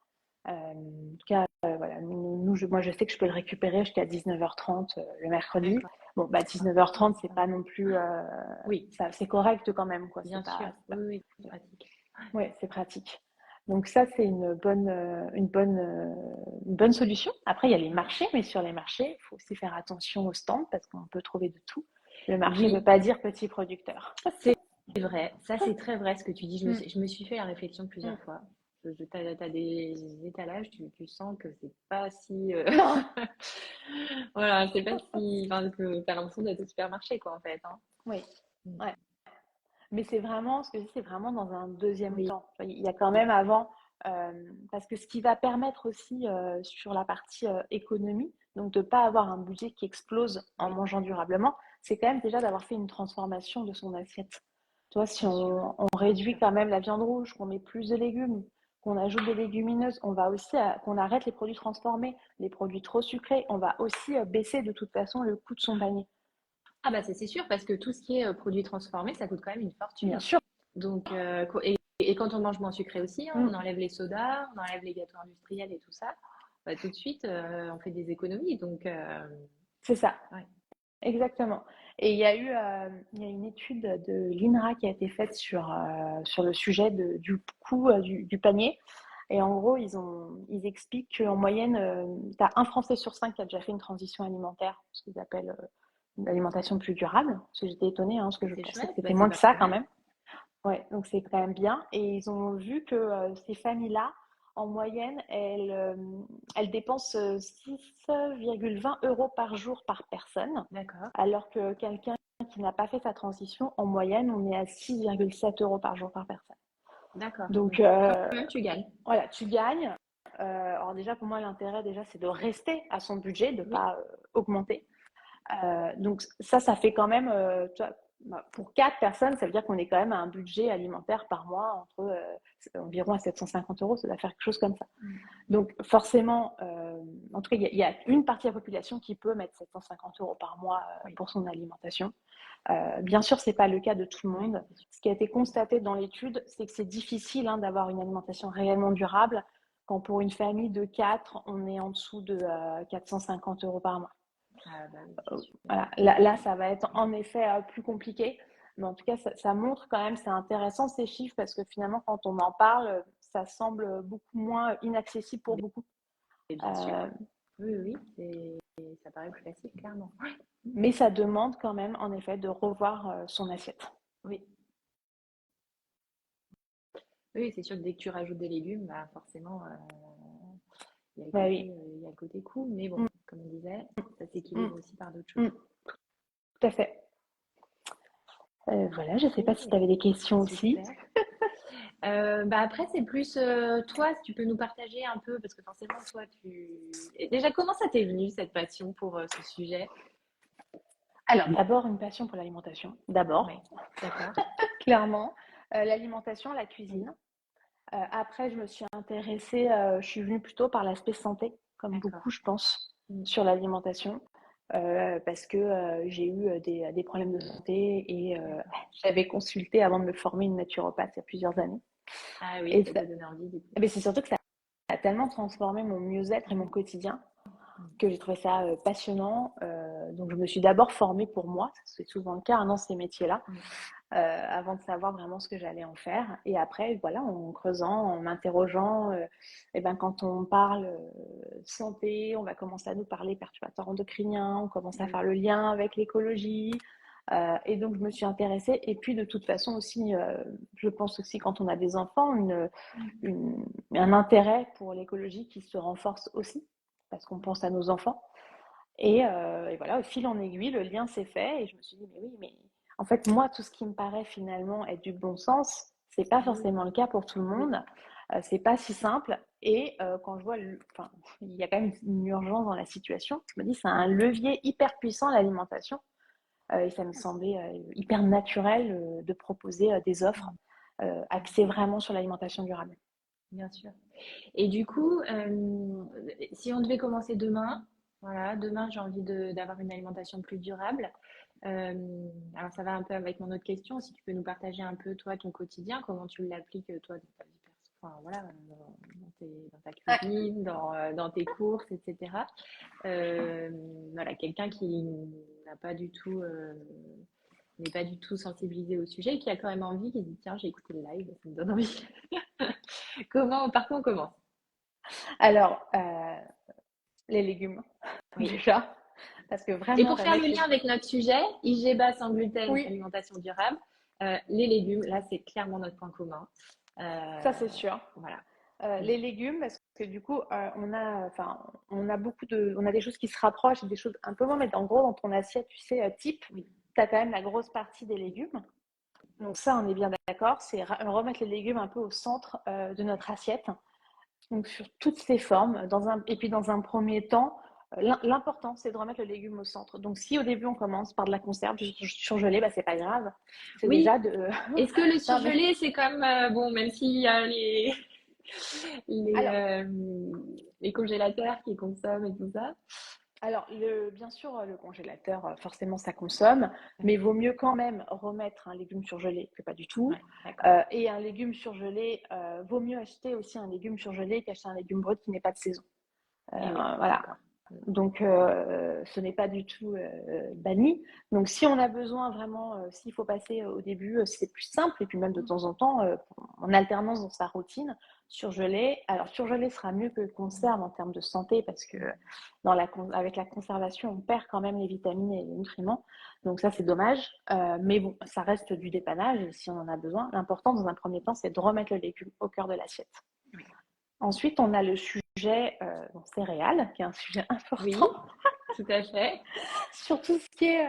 Speaker 2: En tout cas, voilà, moi je sais que je peux le récupérer jusqu'à 19h30 le mercredi. Bon, bah 19h30, c'est pas non plus.
Speaker 1: Oui,
Speaker 2: c'est correct quand même, quoi.
Speaker 1: Bien sûr. Oui, c'est pratique.
Speaker 2: Oui, c'est pratique. Donc ça, c'est une bonne solution. Après, il y a les marchés, mais sur les marchés, il faut aussi faire attention aux stands parce qu'on peut trouver de tout. Le marché ne veut pas dire petit producteur.
Speaker 1: C'est vrai, ça c'est très vrai ce que tu dis. Je me suis fait la réflexion plusieurs fois. T'as des étalages, tu sens que c'est pas si.
Speaker 2: Non.
Speaker 1: Voilà, c'est pas si. Enfin, que t'as l'impression d'être au supermarché, quoi, en fait. Hein.
Speaker 2: Oui. Ouais. Mais c'est vraiment, ce que je dis, c'est vraiment dans un deuxième
Speaker 1: Oui.
Speaker 2: temps. Il y a quand même avant, parce que ce qui va permettre aussi sur la partie économie, donc de ne pas avoir un budget qui explose en mangeant durablement, c'est quand même déjà d'avoir fait une transformation de son assiette. Tu vois, si on réduit quand même la viande rouge, qu'on met plus de légumes, qu'on ajoute des légumineuses, on va aussi, qu'on arrête les produits transformés, les produits trop sucrés, on va aussi baisser de toute façon le coût de son panier.
Speaker 1: Ah bah c'est sûr parce que tout ce qui est produits transformés, ça coûte quand même une fortune.
Speaker 2: Bien sûr.
Speaker 1: Donc et quand on mange moins sucré aussi, hein, on enlève les sodas, on enlève les gâteaux industriels et tout ça, bah, tout de suite on fait des économies. Donc
Speaker 2: c'est ça.
Speaker 1: Ouais.
Speaker 2: Exactement. Et il y a une étude de l'INRA qui a été faite sur le sujet du coût du panier. Et en gros, ils expliquent qu'en moyenne, tu as un Français sur 5 qui a déjà fait une transition alimentaire, ce qu'ils appellent une alimentation plus durable. Parce que j'étais étonnée, parce que je pensais que c'était moins que ça quand même. Ouais, donc c'est quand même bien. Et ils ont vu que ces familles-là, en moyenne, elles dépensent 6,20 € par jour par personne.
Speaker 1: D'accord.
Speaker 2: Alors que quelqu'un qui n'a pas fait sa transition, en moyenne, on est à 6,7 € par jour par personne.
Speaker 1: D'accord.
Speaker 2: Donc,
Speaker 1: quand même, tu gagnes.
Speaker 2: Voilà, tu gagnes. Alors déjà, pour moi, l'intérêt, déjà, c'est de rester à son budget, de ne pas augmenter. Donc ça fait quand même, tu vois, pour 4 personnes, ça veut dire qu'on est quand même à un budget alimentaire par mois environ à 750 €, ça doit faire quelque chose comme ça. Donc forcément, en tout cas, il y a une partie de la population qui peut mettre 750 € par mois
Speaker 1: Oui,
Speaker 2: pour son alimentation. Bien sûr, c'est pas le cas de tout le
Speaker 1: oui,
Speaker 2: monde.
Speaker 1: c'est sûr.
Speaker 2: Ce qui a été constaté dans l'étude, c'est que c'est difficile d'avoir une alimentation réellement durable quand pour une famille de 4, on est en dessous de 450 € par mois.
Speaker 1: Ah bah oui, c'est sûr.
Speaker 2: Voilà. Là, ça va être en effet plus compliqué. Mais en tout cas, ça montre quand même, c'est intéressant ces chiffres parce que finalement, quand on en parle, ça semble beaucoup moins inaccessible pour beaucoup.
Speaker 1: Et bien sûr.
Speaker 2: Euh,
Speaker 1: Oui, oui, ça paraît plus facile, clairement.
Speaker 2: mais ça demande quand même, en effet, de revoir son assiette.
Speaker 1: Oui, oui, c'est sûr que dès que tu rajoutes des légumes, bah forcément, il y a le
Speaker 2: Bah
Speaker 1: côté,
Speaker 2: oui.
Speaker 1: il y a le côté coût, mais bon,
Speaker 2: Mm,
Speaker 1: comme on disait, ça
Speaker 2: mm,
Speaker 1: s'équilibre aussi par d'autres choses.
Speaker 2: mm, tout à fait. Voilà, je ne sais pas si tu
Speaker 1: Ok,
Speaker 2: avais des questions aussi.
Speaker 1: super. Bah après, c'est plus toi, si tu peux nous partager un peu, parce que forcément, toi, Et déjà, comment ça t'est venu cette passion pour ce sujet?
Speaker 2: Alors, d'abord, une passion pour l'alimentation.
Speaker 1: Oui,
Speaker 2: D'abord,
Speaker 1: d'accord.
Speaker 2: clairement. L'alimentation, la
Speaker 1: Oui,
Speaker 2: cuisine. Après, je me suis intéressée, je suis venue plutôt par l'aspect santé, comme
Speaker 1: d'accord.
Speaker 2: beaucoup, je pense,
Speaker 1: Mm.
Speaker 2: sur l'alimentation, parce que j'ai eu des problèmes de santé et
Speaker 1: D'accord.
Speaker 2: j'avais consulté avant de me former une naturopathe il y a plusieurs années.
Speaker 1: Ah oui,
Speaker 2: Et
Speaker 1: ça
Speaker 2: ça,
Speaker 1: t'a donné envie du coup.
Speaker 2: mais c'est surtout que ça a tellement transformé mon mieux-être et mon quotidien
Speaker 1: Mm.
Speaker 2: que j'ai trouvé ça passionnant. Donc, je me suis d'abord formée pour moi, c'est souvent le cas dans ces métiers-là,
Speaker 1: Mm.
Speaker 2: avant de savoir vraiment ce que j'allais en faire. Et après, voilà, en creusant, en m'interrogeant, et ben, quand on parle santé, on va commencer à nous parler perturbateurs endocriniens, on commence à
Speaker 1: Oui,
Speaker 2: faire le lien avec l'écologie. Et donc, je me suis intéressée. Et puis, de toute façon aussi, je pense aussi quand on a des enfants, une, un intérêt pour l'écologie qui se renforce aussi, parce qu'on pense à nos enfants. Et voilà, au fil en aiguille, le lien s'est fait et je me suis dit, mais oui, mais en fait, moi, tout ce qui me paraît finalement être du bon sens, c'est pas
Speaker 1: oui,
Speaker 2: forcément le cas pour tout le
Speaker 1: oui,
Speaker 2: monde. C'est pas si simple. Et quand je vois, enfin, il y a quand même une urgence dans la situation, je me dis, c'est un levier hyper puissant l'alimentation. Et ça me semblait hyper naturel de proposer des offres axées vraiment sur l'alimentation durable.
Speaker 1: bien sûr. Et du coup, si on devait commencer demain, voilà, demain j'ai envie d'avoir une alimentation plus durable. Alors ça va un peu avec mon autre question, si tu peux nous partager un peu toi ton quotidien, comment tu l'appliques toi dans ta vie perso, enfin, voilà, dans ta
Speaker 2: Ouais.
Speaker 1: cuisine, dans tes courses, etc. Voilà, quelqu'un qui n'a pas du tout, n'est pas du tout sensibilisé au sujet, et qui a quand même envie, qui se dit tiens j'ai écouté le live, ça me donne envie. Par quoi on commence?
Speaker 2: Alors, les légumes,
Speaker 1: Oui.
Speaker 2: déjà, parce que
Speaker 1: Et
Speaker 2: vraiment
Speaker 1: pour faire le
Speaker 2: remettre
Speaker 1: lien
Speaker 2: les...
Speaker 1: avec notre sujet, IGBA sans gluten,
Speaker 2: Oui,
Speaker 1: alimentation durable, les légumes, là, c'est clairement notre point commun.
Speaker 2: ça c'est sûr.
Speaker 1: Voilà.
Speaker 2: Les légumes, parce que du coup, on a on a des choses qui se rapprochent et des choses un peu moins, mais en gros, dans ton assiette, tu sais, type,
Speaker 1: Oui,
Speaker 2: tu as quand même la grosse partie des légumes. Donc ça, on est bien d'accord, c'est remettre les légumes un peu au centre de notre assiette. Donc sur toutes ses formes, et puis dans un premier temps, l'important, c'est de remettre le légume au centre. Donc si au début, on commence par de la conserve surgelée, bah, c'est pas grave. C'est
Speaker 1: oui.
Speaker 2: déjà de...
Speaker 1: Est-ce que le
Speaker 2: non, mais...
Speaker 1: surgelé, c'est comme, bon, même s'il y a les,
Speaker 2: Alors,
Speaker 1: euh, les congélateurs qui consomment et tout ça?
Speaker 2: Alors, bien sûr, le congélateur, forcément, ça consomme, mais
Speaker 1: Ouais,
Speaker 2: vaut mieux quand même remettre un légume surgelé que pas du tout.
Speaker 1: ouais, d'accord.
Speaker 2: Et un légume surgelé, vaut mieux acheter aussi un légume surgelé qu'acheter un légume brut qui n'est pas de saison.
Speaker 1: Et oui,
Speaker 2: Voilà.
Speaker 1: d'accord. Mm.
Speaker 2: Donc, ce n'est pas du tout banni. Donc, si on a besoin vraiment, s'il faut passer au début, c'est plus simple. Et puis même de temps en temps, en alternance dans sa routine, surgelé. Alors, surgelé sera mieux que
Speaker 1: Mm.
Speaker 2: conserve en termes de santé parce que avec la conservation, on perd quand même les vitamines et les nutriments. Donc ça, c'est dommage. Mais bon, ça reste du dépannage et si on en a besoin, l'important dans un premier temps, c'est de remettre le légume au cœur de l'assiette.
Speaker 1: Oui,
Speaker 2: Ensuite, on a le sujet céréales, qui est un sujet
Speaker 1: oui,
Speaker 2: important,
Speaker 1: tout à fait.
Speaker 2: sur tout ce qui est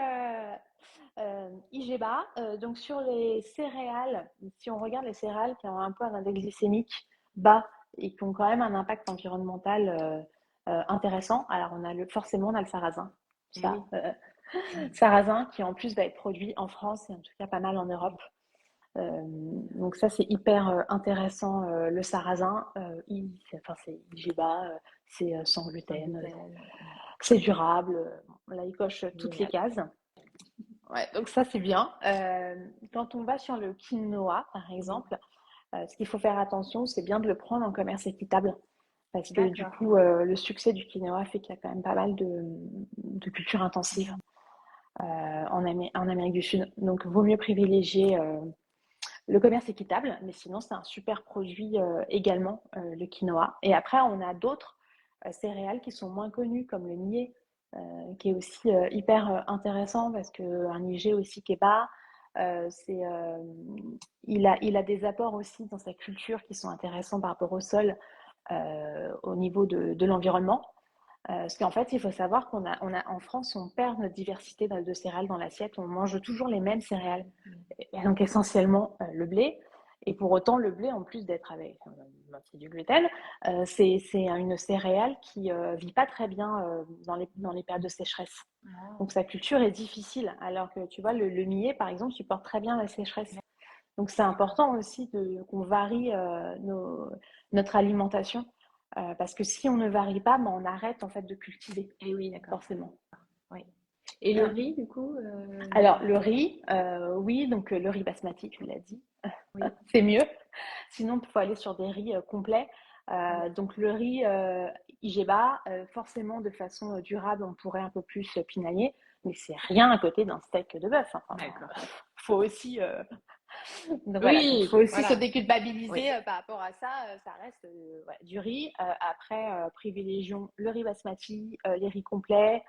Speaker 2: IGBA. Donc, sur les céréales, si on regarde les céréales qui ont un peu un index glycémique bas et qui ont quand même un impact environnemental intéressant, alors forcément, on a le sarrasin.
Speaker 1: Et
Speaker 2: Ça,
Speaker 1: oui. Mm.
Speaker 2: sarrasin qui en plus va être produit en France et en tout cas pas mal en Europe. Donc ça, c'est hyper intéressant. Le sarrasin, c'est IGBA, c'est sans
Speaker 1: Sans
Speaker 2: gluten,
Speaker 1: gluten.
Speaker 2: c'est durable. Là, il coche toutes les
Speaker 1: Génial.
Speaker 2: cases. Ouais, donc ça, c'est bien. Quand on va sur le quinoa, par
Speaker 1: Oui.
Speaker 2: exemple, ce qu'il faut faire attention, c'est bien de le prendre en commerce équitable. Parce que du
Speaker 1: D'accord.
Speaker 2: coup, le succès du quinoa fait qu'il y a quand même pas mal de cultures intensives en Amérique du Sud. Donc, vaut mieux privilégier le commerce équitable, mais sinon, c'est un super produit également, le quinoa. Et après, on a d'autres céréales qui sont moins connues, comme le millet, qui est aussi hyper intéressant parce qu'un IG aussi qui est bas, il a des apports aussi dans sa culture qui sont intéressants par rapport au sol, au niveau de l'environnement. Parce qu'en fait, il faut savoir en France, on perd notre diversité de céréales dans l'assiette. On mange toujours les mêmes céréales, et donc essentiellement le blé. Et pour autant, le blé, en plus d'être avec c'est du gluten, c'est une céréale qui vit pas très bien dans les périodes de sécheresse.
Speaker 1: Ah,
Speaker 2: Donc sa culture est difficile, alors que tu vois, le millet, par exemple, supporte très bien la sécheresse. Donc c'est
Speaker 1: d'accord.
Speaker 2: important aussi qu'on varie notre alimentation, parce que si on ne varie pas, ben, on arrête en fait de cultiver,
Speaker 1: Et oui, d'accord.
Speaker 2: forcément.
Speaker 1: Oui. Et le
Speaker 2: Hein.
Speaker 1: riz, du coup,
Speaker 2: Alors le riz, oui, donc le riz basmati, tu l'as dit,
Speaker 1: oui,
Speaker 2: c'est mieux. Sinon, il faut aller sur des riz complets.
Speaker 1: oui.
Speaker 2: Donc le riz IGBA, forcément de façon durable, on pourrait un peu plus pinailler, mais c'est rien à côté d'un steak de bœuf. Enfin,
Speaker 1: D'accord.
Speaker 2: faut aussi donc voilà, donc il faut
Speaker 1: Oui,
Speaker 2: aussi se
Speaker 1: voilà. Oui,
Speaker 2: déculpabiliser par rapport à ça. Ça reste ouais, du riz. Après, privilégions le riz basmati, les riz complets,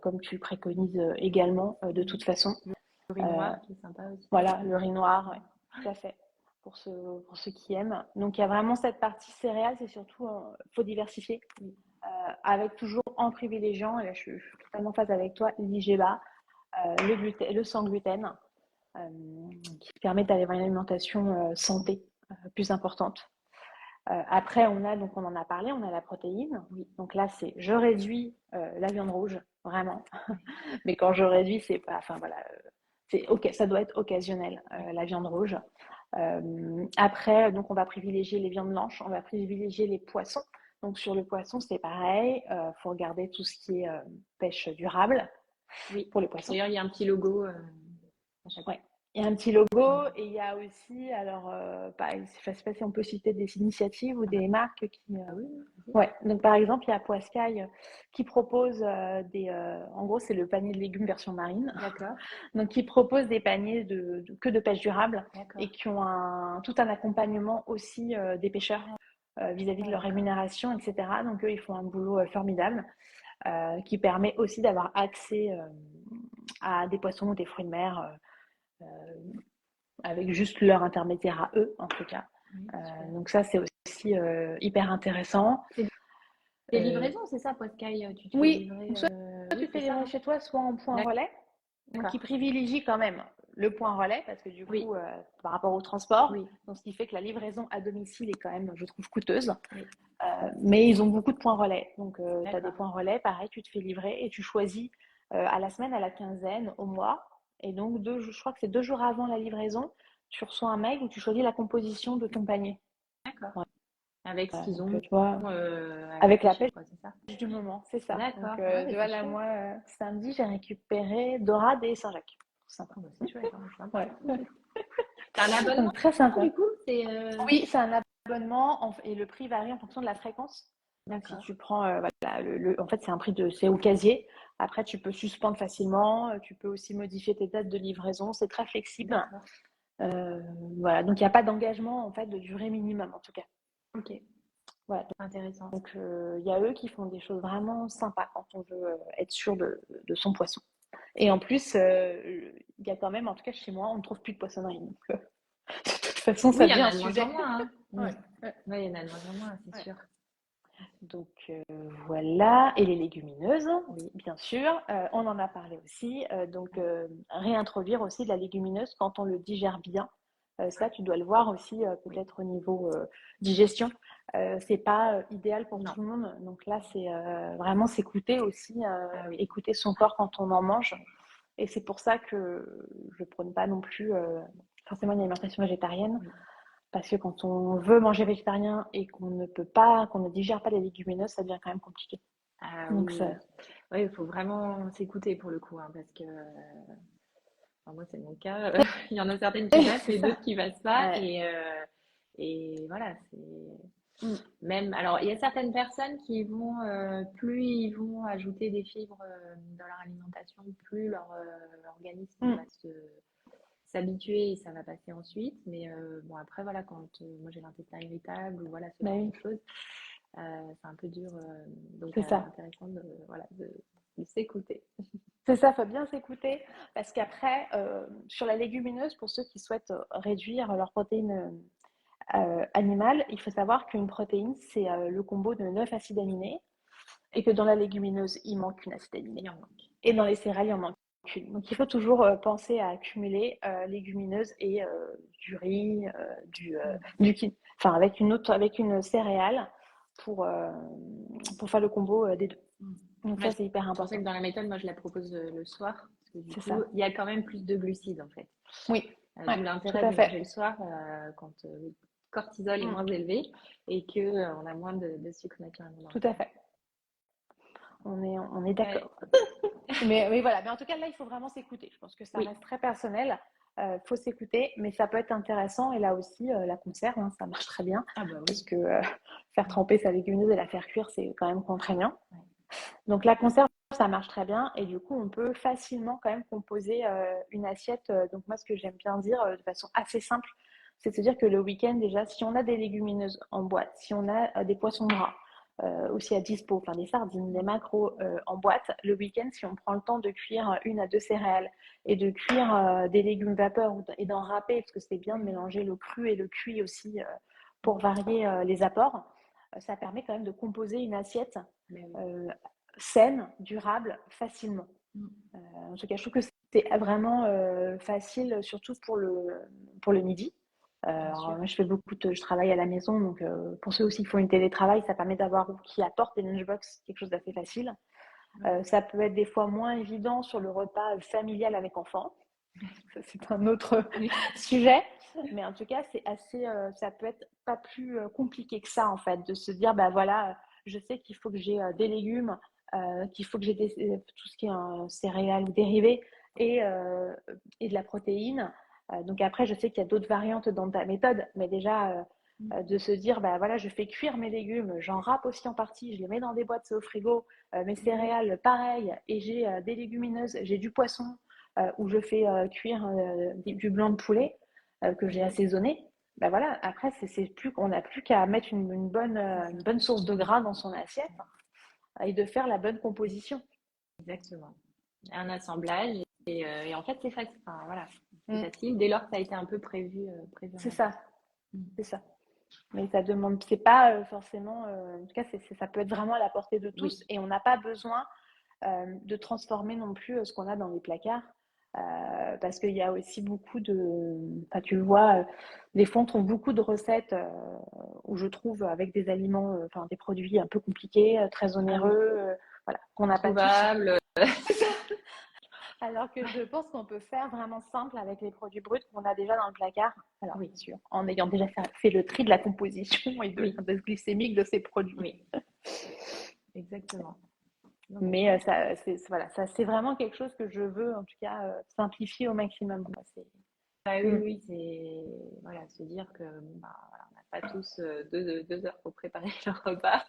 Speaker 2: comme tu préconises également de toute façon.
Speaker 1: le riz
Speaker 2: Euh,
Speaker 1: noir qui est sympa aussi.
Speaker 2: voilà, le riz noir, ouais, tout à fait, pour ceux qui aiment. Donc il y a vraiment cette partie céréales, c'est surtout, faut diversifier,
Speaker 1: Oui,
Speaker 2: avec toujours en privilégiant, et là je suis totalement en phase avec toi, l'IGBA, le sans gluten, euh, qui permet d'avoir une alimentation santé plus importante. Après, donc on en a parlé, on a la protéine.
Speaker 1: oui,
Speaker 2: Donc là, c'est je réduis la viande rouge, vraiment.
Speaker 1: oui,
Speaker 2: Mais quand je réduis, c'est pas, enfin voilà, c'est ok, ça doit être occasionnel
Speaker 1: oui.
Speaker 2: la viande rouge. Après, donc on va privilégier les viandes blanches, on va privilégier les poissons. Donc sur le poisson, c'est pareil, faut regarder tout ce qui est pêche durable
Speaker 1: Oui.
Speaker 2: pour les poissons.
Speaker 1: D'ailleurs, il y a un petit logo à chaque
Speaker 2: Ouais. Il y a un petit logo
Speaker 1: fois.
Speaker 2: et il y a aussi, alors, je ne sais pas si on peut citer des initiatives ou des marques qui.
Speaker 1: Ah oui, oui,
Speaker 2: Ouais, donc par exemple, il y a Poiscaille qui propose en gros, c'est le panier de légumes version marine.
Speaker 1: d'accord,
Speaker 2: Donc, qui propose des paniers que de pêche durable
Speaker 1: d'accord.
Speaker 2: et qui ont tout un accompagnement aussi des pêcheurs vis-à-vis de
Speaker 1: Ah,
Speaker 2: leur
Speaker 1: d'accord.
Speaker 2: rémunération, etc. Donc, eux, ils font un boulot formidable qui permet aussi d'avoir accès à des poissons ou des fruits de mer avec juste leur intermédiaire à eux, en tout cas.
Speaker 1: Oui, super.
Speaker 2: Donc ça, c'est aussi hyper intéressant.
Speaker 1: C'est des
Speaker 2: Euh,
Speaker 1: livraisons, c'est ça, Poiscaille? Tu te fais
Speaker 2: oui,
Speaker 1: livrer.
Speaker 2: soit tu
Speaker 1: Oui,
Speaker 2: te
Speaker 1: c'est
Speaker 2: fais
Speaker 1: ça,
Speaker 2: livrer
Speaker 1: hein.
Speaker 2: chez toi, soit en point relais. Donc, ils
Speaker 1: D'accord.
Speaker 2: privilégient quand même le point relais parce que du
Speaker 1: Oui,
Speaker 2: coup, par rapport au transport,
Speaker 1: oui,
Speaker 2: donc ce qui fait que la livraison à domicile est quand même, je trouve, coûteuse.
Speaker 1: oui.
Speaker 2: Mais ils ont beaucoup de points relais. Donc, tu as des
Speaker 1: D'accord.
Speaker 2: points relais, pareil, tu te fais livrer et tu choisis à la semaine, à la quinzaine, au mois. Et donc, je crois que c'est 2 jours avant la livraison, tu reçois un mail où tu choisis la composition de ton panier.
Speaker 1: D'accord.
Speaker 2: Ouais,
Speaker 1: Avec ce qu'ils
Speaker 2: donc,
Speaker 1: ont
Speaker 2: tu vois,
Speaker 1: à
Speaker 2: avec la
Speaker 1: l'affiché,
Speaker 2: pêche
Speaker 1: quoi, c'est ça?
Speaker 2: du moment, c'est ça. Donc,
Speaker 1: D'accord. Ah,
Speaker 2: tu
Speaker 1: mais
Speaker 2: vois,
Speaker 1: c'est
Speaker 2: là,
Speaker 1: chouette.
Speaker 2: moi, samedi, j'ai récupéré dorade et Saint-Jacques. Sympa.
Speaker 1: Ah, bah, c'est chouette, hein, sympa.
Speaker 2: Ouais.
Speaker 1: T'as un abonnement,
Speaker 2: Donc, très sympa.
Speaker 1: du coup? C'est
Speaker 2: Oui, c'est un abonnement et le prix varie en fonction de la fréquence. Donc, si
Speaker 1: d'accord.
Speaker 2: tu prends, voilà, en fait, c'est un prix c'est au casier. Après, tu peux suspendre facilement. Tu peux aussi modifier tes dates de livraison. C'est très flexible.
Speaker 1: D'accord.
Speaker 2: Euh, voilà. Donc, il n'y a pas d'engagement, en fait, de durée minimum, en tout cas.
Speaker 1: Ok.
Speaker 2: Voilà.
Speaker 1: Intéressant.
Speaker 2: Donc, il y a eux qui font des choses vraiment sympas quand on veut être sûr de son poisson. Et en plus, il y a quand même, en tout cas chez moi, on ne trouve plus de poissonnerie. Donc, de toute façon,
Speaker 1: Oui,
Speaker 2: ça
Speaker 1: il y en
Speaker 2: devient un
Speaker 1: a de moins en
Speaker 2: sujet.
Speaker 1: moins, hein.
Speaker 2: Ouais,
Speaker 1: Mm.
Speaker 2: ouais,
Speaker 1: Ouais, il y en a de moins en moins, c'est
Speaker 2: ouais.
Speaker 1: sûr.
Speaker 2: Donc voilà, et les légumineuses, oui, bien sûr, on en a parlé aussi. Donc réintroduire aussi de la légumineuse quand on le digère bien. Ça, tu dois le voir aussi
Speaker 1: Oui.
Speaker 2: peut-être au niveau digestion. C'est pas idéal pour
Speaker 1: Non.
Speaker 2: tout le monde. Donc là, c'est vraiment s'écouter aussi,
Speaker 1: Ah oui.
Speaker 2: écouter son corps quand on en mange. Et c'est pour ça que je prône pas non plus forcément une alimentation végétarienne.
Speaker 1: Oui.
Speaker 2: Parce que quand on veut manger végétarien et qu'on ne peut pas, qu'on ne digère pas les légumineuses, ça devient quand même compliqué.
Speaker 1: Ah oui,
Speaker 2: Donc
Speaker 1: oui,
Speaker 2: ça,
Speaker 1: oui. Ouais, il faut vraiment s'écouter pour le coup, hein, parce que enfin, moi c'est mon cas. Il y en a certaines qui passent
Speaker 2: c'est
Speaker 1: et
Speaker 2: ça.
Speaker 1: d'autres qui passent pas.
Speaker 2: Ouais.
Speaker 1: Et voilà, c'est
Speaker 2: Mm.
Speaker 1: même. Alors, il y a certaines personnes qui vont, plus ils vont ajouter des fibres dans leur alimentation, plus leur organisme
Speaker 2: Mm.
Speaker 1: va s'habituer et ça va passer ensuite. Mais bon, après, voilà, quand moi j'ai l'intestin irritable ou voilà, ce
Speaker 2: Bah
Speaker 1: genre
Speaker 2: oui,
Speaker 1: de choses, c'est un peu dur. Donc,
Speaker 2: c'est ça.
Speaker 1: intéressant voilà, de s'écouter.
Speaker 2: C'est ça, faut bien s'écouter parce qu'après, sur la légumineuse, pour ceux qui souhaitent réduire leurs protéines animales, il faut savoir qu'une protéine, c'est le combo de 9 acides aminés et que dans la légumineuse, il manque une acide aminée.
Speaker 1: Il en manque.
Speaker 2: Et dans les céréales, il en manque une. Donc il faut toujours penser à accumuler légumineuses et du riz,
Speaker 1: Mm.
Speaker 2: enfin avec une céréale pour, euh, pour faire le combo des deux.
Speaker 1: Mm.
Speaker 2: Donc
Speaker 1: Moi,
Speaker 2: ça, c'est hyper
Speaker 1: c'est pour ça que
Speaker 2: important.
Speaker 1: dans la méthode, moi, je la propose le soir, parce que du
Speaker 2: C'est
Speaker 1: coup,
Speaker 2: ça.
Speaker 1: il y a quand même plus de glucides en fait.
Speaker 2: Oui, ouais,
Speaker 1: D'où
Speaker 2: tout
Speaker 1: l'intérêt
Speaker 2: à
Speaker 1: de
Speaker 2: fait.
Speaker 1: manger le soir quand le cortisol est
Speaker 2: Mm,
Speaker 1: moins élevé et que on a moins de sucre naturellement dans le
Speaker 2: tout à
Speaker 1: corps.
Speaker 2: fait. On est
Speaker 1: Ouais,
Speaker 2: d'accord. Mais voilà, mais en tout cas, là, il faut vraiment s'écouter. Je pense que ça
Speaker 1: oui.
Speaker 2: reste très personnel. Il faut s'écouter, mais ça peut être intéressant. Et là aussi, la conserve, hein, ça marche très bien.
Speaker 1: Ah bah
Speaker 2: Parce
Speaker 1: oui.
Speaker 2: que faire tremper sa légumineuse et la faire cuire, c'est quand même contraignant.
Speaker 1: Ouais.
Speaker 2: Donc la conserve, ça marche très bien. Et du coup, on peut facilement quand même composer une assiette. Donc moi, ce que j'aime bien dire de façon assez simple, c'est de se dire que le week-end, déjà, si on a des légumineuses en boîte, si on a des poissons gras, aussi à dispo, enfin des sardines, des maquereaux en boîte, le week-end, si on prend le temps de cuire une à deux céréales et de cuire des légumes vapeur et d'en râper, parce que c'est bien de mélanger le cru et le cuit aussi pour varier les apports, ça permet quand même de composer une assiette
Speaker 1: Mais oui.
Speaker 2: euh, saine, durable, facilement.
Speaker 1: Mm.
Speaker 2: En tout cas, je trouve que c'est vraiment facile, surtout pour le midi.
Speaker 1: Bien
Speaker 2: Alors,
Speaker 1: sûr.
Speaker 2: moi, je travaille à la maison, donc pour ceux aussi qui font une télétravail, ça permet d'avoir ou qui apportent des lunchbox, quelque chose d'assez facile.
Speaker 1: Oui.
Speaker 2: Ça peut être des fois moins évident sur le repas familial avec enfants. Ça, c'est un autre
Speaker 1: Oui.
Speaker 2: sujet. Mais en tout cas, ça peut être pas plus compliqué que ça, en fait, de se dire, bah voilà, je sais qu'il faut que j'ai des légumes, qu'il faut que j'ai tout ce qui est céréales ou dérivés et de la protéine. Donc après, je sais qu'il y a d'autres variantes dans ta méthode, mais déjà,
Speaker 1: Mm.
Speaker 2: de se dire, bah voilà, je fais cuire mes légumes, j'en râpe aussi en partie, je les mets dans des boîtes, c'est au frigo, mes céréales, pareil, et j'ai des légumineuses, j'ai du poisson, où je fais cuire du blanc de poulet que j'ai assaisonné. Ben voilà, après, on n'a plus qu'à mettre
Speaker 1: C'est ça.
Speaker 2: une bonne source de gras dans son assiette et de faire la bonne composition.
Speaker 1: Exactement. Un assemblage et en fait c'est facile. Enfin, voilà, c'est
Speaker 2: Mm.
Speaker 1: facile dès lors que ça a été un peu prévu en
Speaker 2: C'est
Speaker 1: avance.
Speaker 2: ça,
Speaker 1: Mm.
Speaker 2: c'est ça. Mais ça demande, c'est pas forcément, en tout cas, ça peut être vraiment à la portée de
Speaker 1: Oui.
Speaker 2: tous et on n'a pas besoin de transformer non plus ce qu'on a dans les placards. Parce qu'il y a aussi beaucoup de. Enfin, tu le vois, des fois on trouve beaucoup de recettes où je trouve avec des aliments, enfin des produits un peu compliqués, très
Speaker 1: Ah oui.
Speaker 2: onéreux, voilà, qu'on n'a pas tous.
Speaker 1: Introuvable.
Speaker 2: C'est ça. Alors que je pense qu'on peut faire vraiment simple avec les produits bruts qu'on a déjà dans le placard. Alors,
Speaker 1: Oui.
Speaker 2: bien sûr, en ayant déjà fait le tri de la composition et de
Speaker 1: Oui.
Speaker 2: l'index glycémique de ces produits.
Speaker 1: Oui. Exactement. Non, non.
Speaker 2: Mais voilà, ça, c'est vraiment quelque chose que je veux, en tout cas, simplifier au maximum. Quoi.
Speaker 1: Bah oui,
Speaker 2: Mm,
Speaker 1: oui, c'est voilà, se dire que bon, bah, voilà, on n'a pas tous 2 heures pour préparer leur repas.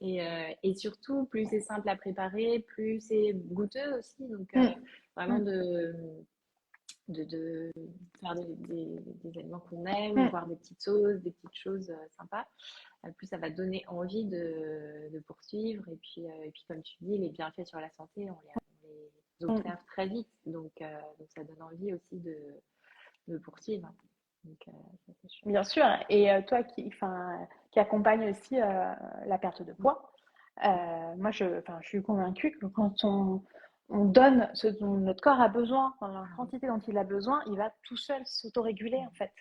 Speaker 1: Et surtout, plus c'est simple à préparer, plus c'est goûteux aussi. Donc,
Speaker 2: mm,
Speaker 1: vraiment
Speaker 2: mm,
Speaker 1: de faire des aliments qu'on aime,
Speaker 2: mm,
Speaker 1: voir des petites sauces, des petites choses sympas. Plus ça va donner envie de poursuivre. Et puis, comme tu dis, les bienfaits sur la santé, on les
Speaker 2: mm.
Speaker 1: observe très vite. Donc ça donne envie aussi de poursuivre. Donc, ça, c'est chouette.
Speaker 2: Bien sûr. Et toi qui accompagne aussi la perte de poids, moi, je suis convaincue que quand on donne ce dont notre corps a besoin, dans la
Speaker 1: Ah oui.
Speaker 2: quantité dont il a besoin, il va tout seul s'autoréguler, en fait.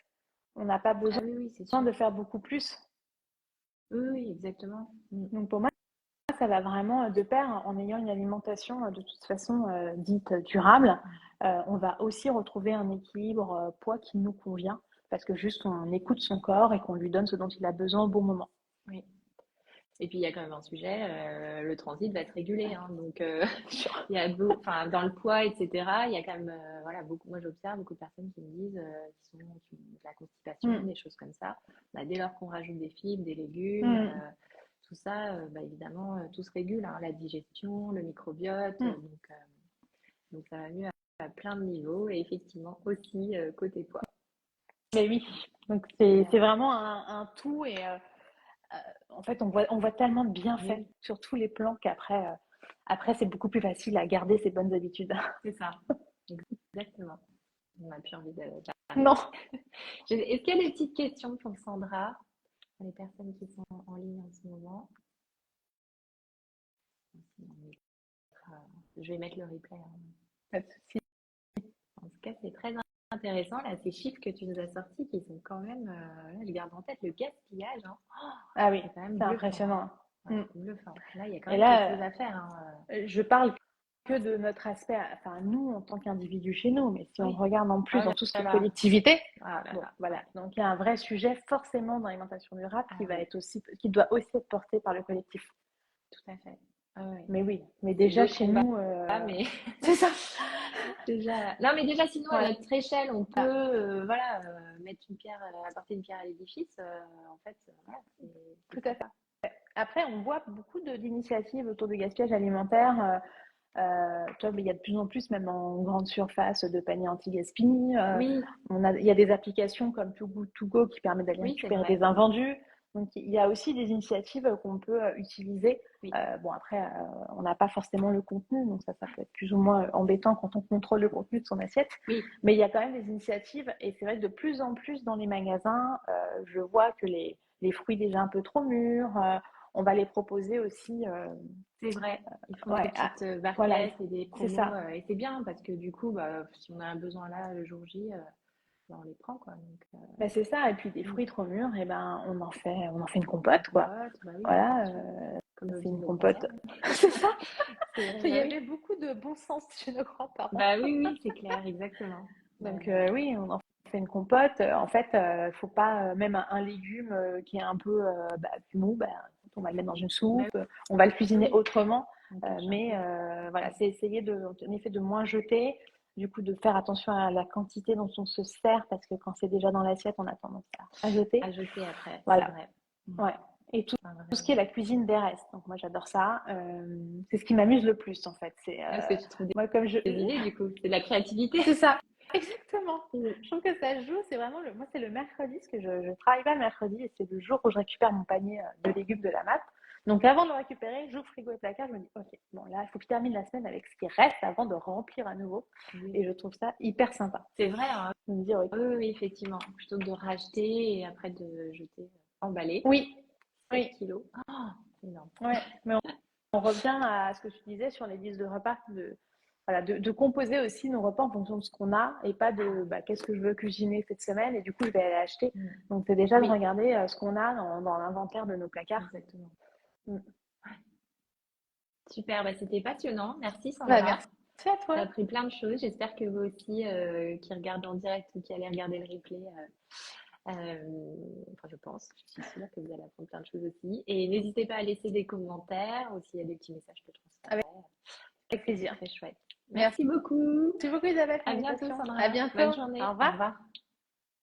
Speaker 2: On n'a pas
Speaker 1: Ah
Speaker 2: besoin
Speaker 1: oui, oui, c'est sûr.
Speaker 2: de faire beaucoup plus.
Speaker 1: Oui, oui, exactement. Mm.
Speaker 2: Donc pour moi, ça va vraiment de pair en ayant une alimentation de toute façon dite durable. On va aussi retrouver un équilibre poids qui nous convient parce que juste on écoute son corps et qu'on lui donne ce dont il a besoin au bon moment.
Speaker 1: Oui. Et puis il y a quand même un sujet, le transit va se réguler, hein, donc il y a enfin dans le poids, etc. Il y a quand même voilà beaucoup. Moi j'observe beaucoup de personnes qui me disent qui ont de la constipation,
Speaker 2: Mm.
Speaker 1: des choses comme ça. Bah, dès lors qu'on rajoute des fibres, des légumes,
Speaker 2: Mm.
Speaker 1: tout ça, bah, évidemment tout se régule, hein, la digestion, le microbiote,
Speaker 2: Mm.
Speaker 1: donc ça va mieux à plein de niveaux et effectivement aussi côté poids.
Speaker 2: Mais oui, donc c'est vraiment un tout et en fait on voit tellement de bienfaits
Speaker 1: Oui,
Speaker 2: sur tous les plans qu'après après c'est beaucoup plus facile à garder ses bonnes habitudes.
Speaker 1: c'est ça, exactement. On n'a plus envie
Speaker 2: Non.
Speaker 1: d'arrêter. Est-ce qu'il y a des petites questions pour Sandra, pour les personnes qui sont en ligne en ce moment? Je vais mettre le replay, hein.
Speaker 2: Pas de souci.
Speaker 1: En tout cas, c'est très intéressant, là, ces chiffres que tu nous as sortis qui sont quand même, là, je garde en tête le gaspillage, hein.
Speaker 2: Ah oui,
Speaker 1: C'est quand même
Speaker 2: c'est
Speaker 1: bluffant, hein.
Speaker 2: impressionnant.
Speaker 1: Ouais,
Speaker 2: Mm.
Speaker 1: bluffant. Là, il y a quand
Speaker 2: Et
Speaker 1: même quelque
Speaker 2: là,
Speaker 1: chose à faire, hein.
Speaker 2: je parle que de notre aspect, enfin nous en tant qu'individus chez nous, mais si on
Speaker 1: Oui.
Speaker 2: regarde en
Speaker 1: Oh
Speaker 2: plus dans tout ce qui
Speaker 1: là
Speaker 2: est
Speaker 1: là.
Speaker 2: collectivité,
Speaker 1: Ah là
Speaker 2: bon
Speaker 1: là.
Speaker 2: voilà.
Speaker 1: Ouais.
Speaker 2: Donc il y a un vrai sujet forcément dans l'alimentation durable
Speaker 1: Ah
Speaker 2: qui va
Speaker 1: oui,
Speaker 2: être aussi, qui doit aussi être porté par le collectif.
Speaker 1: tout à fait. Ah oui.
Speaker 2: Mais oui, mais
Speaker 1: C'est
Speaker 2: déjà
Speaker 1: d'autres
Speaker 2: chez
Speaker 1: combats,
Speaker 2: nous,
Speaker 1: mais
Speaker 2: c'est ça.
Speaker 1: déjà. Non, mais déjà, sinon, à
Speaker 2: Ouais,
Speaker 1: notre échelle, on peut,
Speaker 2: voilà,
Speaker 1: voilà, mettre une pierre, apporter une pierre à l'édifice. En fait, voilà,
Speaker 2: tout
Speaker 1: c'est
Speaker 2: à fait.
Speaker 1: sympa.
Speaker 2: Après, on voit beaucoup d'initiatives autour du gaspillage alimentaire. Tu vois, mais il y a de plus en plus, même en grande surface, de paniers anti-gaspi.
Speaker 1: Oui,
Speaker 2: Il y a des applications comme Too Good To Go qui permettent d'aller
Speaker 1: oui, c'est
Speaker 2: récupérer
Speaker 1: vrai.
Speaker 2: des invendus. Donc, il y a aussi des initiatives qu'on peut utiliser.
Speaker 1: Oui,
Speaker 2: Bon, après, on n'a pas forcément le contenu, donc ça peut être plus ou moins embêtant quand on contrôle le contenu de son assiette.
Speaker 1: oui,
Speaker 2: Mais il y a quand même des initiatives, et c'est vrai que de plus en plus dans les magasins, je vois que les fruits déjà un peu trop mûrs, on va les proposer aussi.
Speaker 1: c'est vrai. Ils font des
Speaker 2: Ouais,
Speaker 1: petites
Speaker 2: voilà,
Speaker 1: barquettes et des
Speaker 2: c'est
Speaker 1: promos,
Speaker 2: ça.
Speaker 1: et c'est bien parce que du coup, bah, si on a un besoin là le jour J, bah, on les prend, quoi. Donc,
Speaker 2: Ben, c'est ça, et puis des
Speaker 1: mm.
Speaker 2: fruits trop mûrs, et ben on en fait une
Speaker 1: Une
Speaker 2: compote, quoi.
Speaker 1: compote, bah oui, bien
Speaker 2: Voilà,
Speaker 1: sûr. Comme nos
Speaker 2: c'est
Speaker 1: petits
Speaker 2: une
Speaker 1: de
Speaker 2: compote.
Speaker 1: conserve.
Speaker 2: C'est ça.
Speaker 1: C'est vrai,
Speaker 2: Il y
Speaker 1: bah oui.
Speaker 2: avait beaucoup de bon sens chez nos grands-parents.
Speaker 1: Bah oui, oui, c'est clair, exactement.
Speaker 2: Donc
Speaker 1: Ouais,
Speaker 2: oui, on en fait une compote. En fait, faut pas même un légume qui est un peu plus mou, ben, on va le mettre dans une
Speaker 1: bah
Speaker 2: soupe, on va le cuisiner
Speaker 1: oui,
Speaker 2: autrement.
Speaker 1: on pioche un
Speaker 2: Mais
Speaker 1: peu.
Speaker 2: voilà, c'est essayer en effet de moins jeter, du coup de faire attention à la quantité dont on se sert parce que quand c'est déjà dans l'assiette, on a tendance à jeter.
Speaker 1: À jeter après, c'est
Speaker 2: Voilà.
Speaker 1: vrai. Mm.
Speaker 2: Ouais. Et
Speaker 1: C'est un
Speaker 2: tout
Speaker 1: vrai.
Speaker 2: ce qui est la cuisine des restes. Donc moi j'adore ça. C'est ce qui m'amuse le plus en fait. C'est
Speaker 1: Est-ce que tu trouves
Speaker 2: moi comme je.
Speaker 1: des idées du coup? C'est de la créativité.
Speaker 2: C'est ça. Exactement.
Speaker 1: Mm.
Speaker 2: Je trouve que ça joue. C'est vraiment moi c'est le mercredi parce que je travaille pas le mercredi et c'est le jour où je récupère mon panier de légumes de la MAP. Donc avant de le récupérer, j'ouvre frigo et placard. Je me dis ok bon là il faut que je termine la semaine avec ce qui reste avant de remplir à nouveau.
Speaker 1: Oui.
Speaker 2: Et je trouve ça hyper sympa.
Speaker 1: C'est vrai, hein.
Speaker 2: De me dire ok.
Speaker 1: Oui, oui, oui, effectivement. Plutôt que de racheter et après de jeter, emballer.
Speaker 2: Oui.
Speaker 1: 7
Speaker 2: Oui.
Speaker 1: kilos. Oh, c'est énorme.
Speaker 2: Ouais. Mais on revient à ce que tu disais sur les listes de repas, voilà, de composer aussi nos repas en fonction de ce qu'on a et pas de qu'est-ce que je veux cuisiner cette semaine et du coup je vais aller acheter.
Speaker 1: Mm.
Speaker 2: Donc c'est déjà de
Speaker 1: Oui,
Speaker 2: regarder ce qu'on a dans l'inventaire de nos placards.
Speaker 1: exactement.
Speaker 2: Mm.
Speaker 1: Super, bah, c'était passionnant. Merci
Speaker 2: Bah,
Speaker 1: Sandra.
Speaker 2: merci à
Speaker 1: J'ai
Speaker 2: toi.
Speaker 1: appris plein de choses. J'espère que vous aussi, qui regardez en direct ou qui allez regarder le replay, enfin, je pense, je suis sûre que vous allez apprendre plein de choses aussi. Et n'hésitez pas à laisser des commentaires ou s'il y a des petits messages que je
Speaker 2: Avec
Speaker 1: transférer.
Speaker 2: plaisir.
Speaker 1: C'est très chouette.
Speaker 2: Merci
Speaker 1: Merci beaucoup.
Speaker 2: beaucoup Isabelle pour
Speaker 1: À bientôt,
Speaker 2: l'invitation. À
Speaker 1: Sandra. Bonne
Speaker 2: bientôt. Au
Speaker 1: journée. Au
Speaker 2: revoir.
Speaker 1: revoir.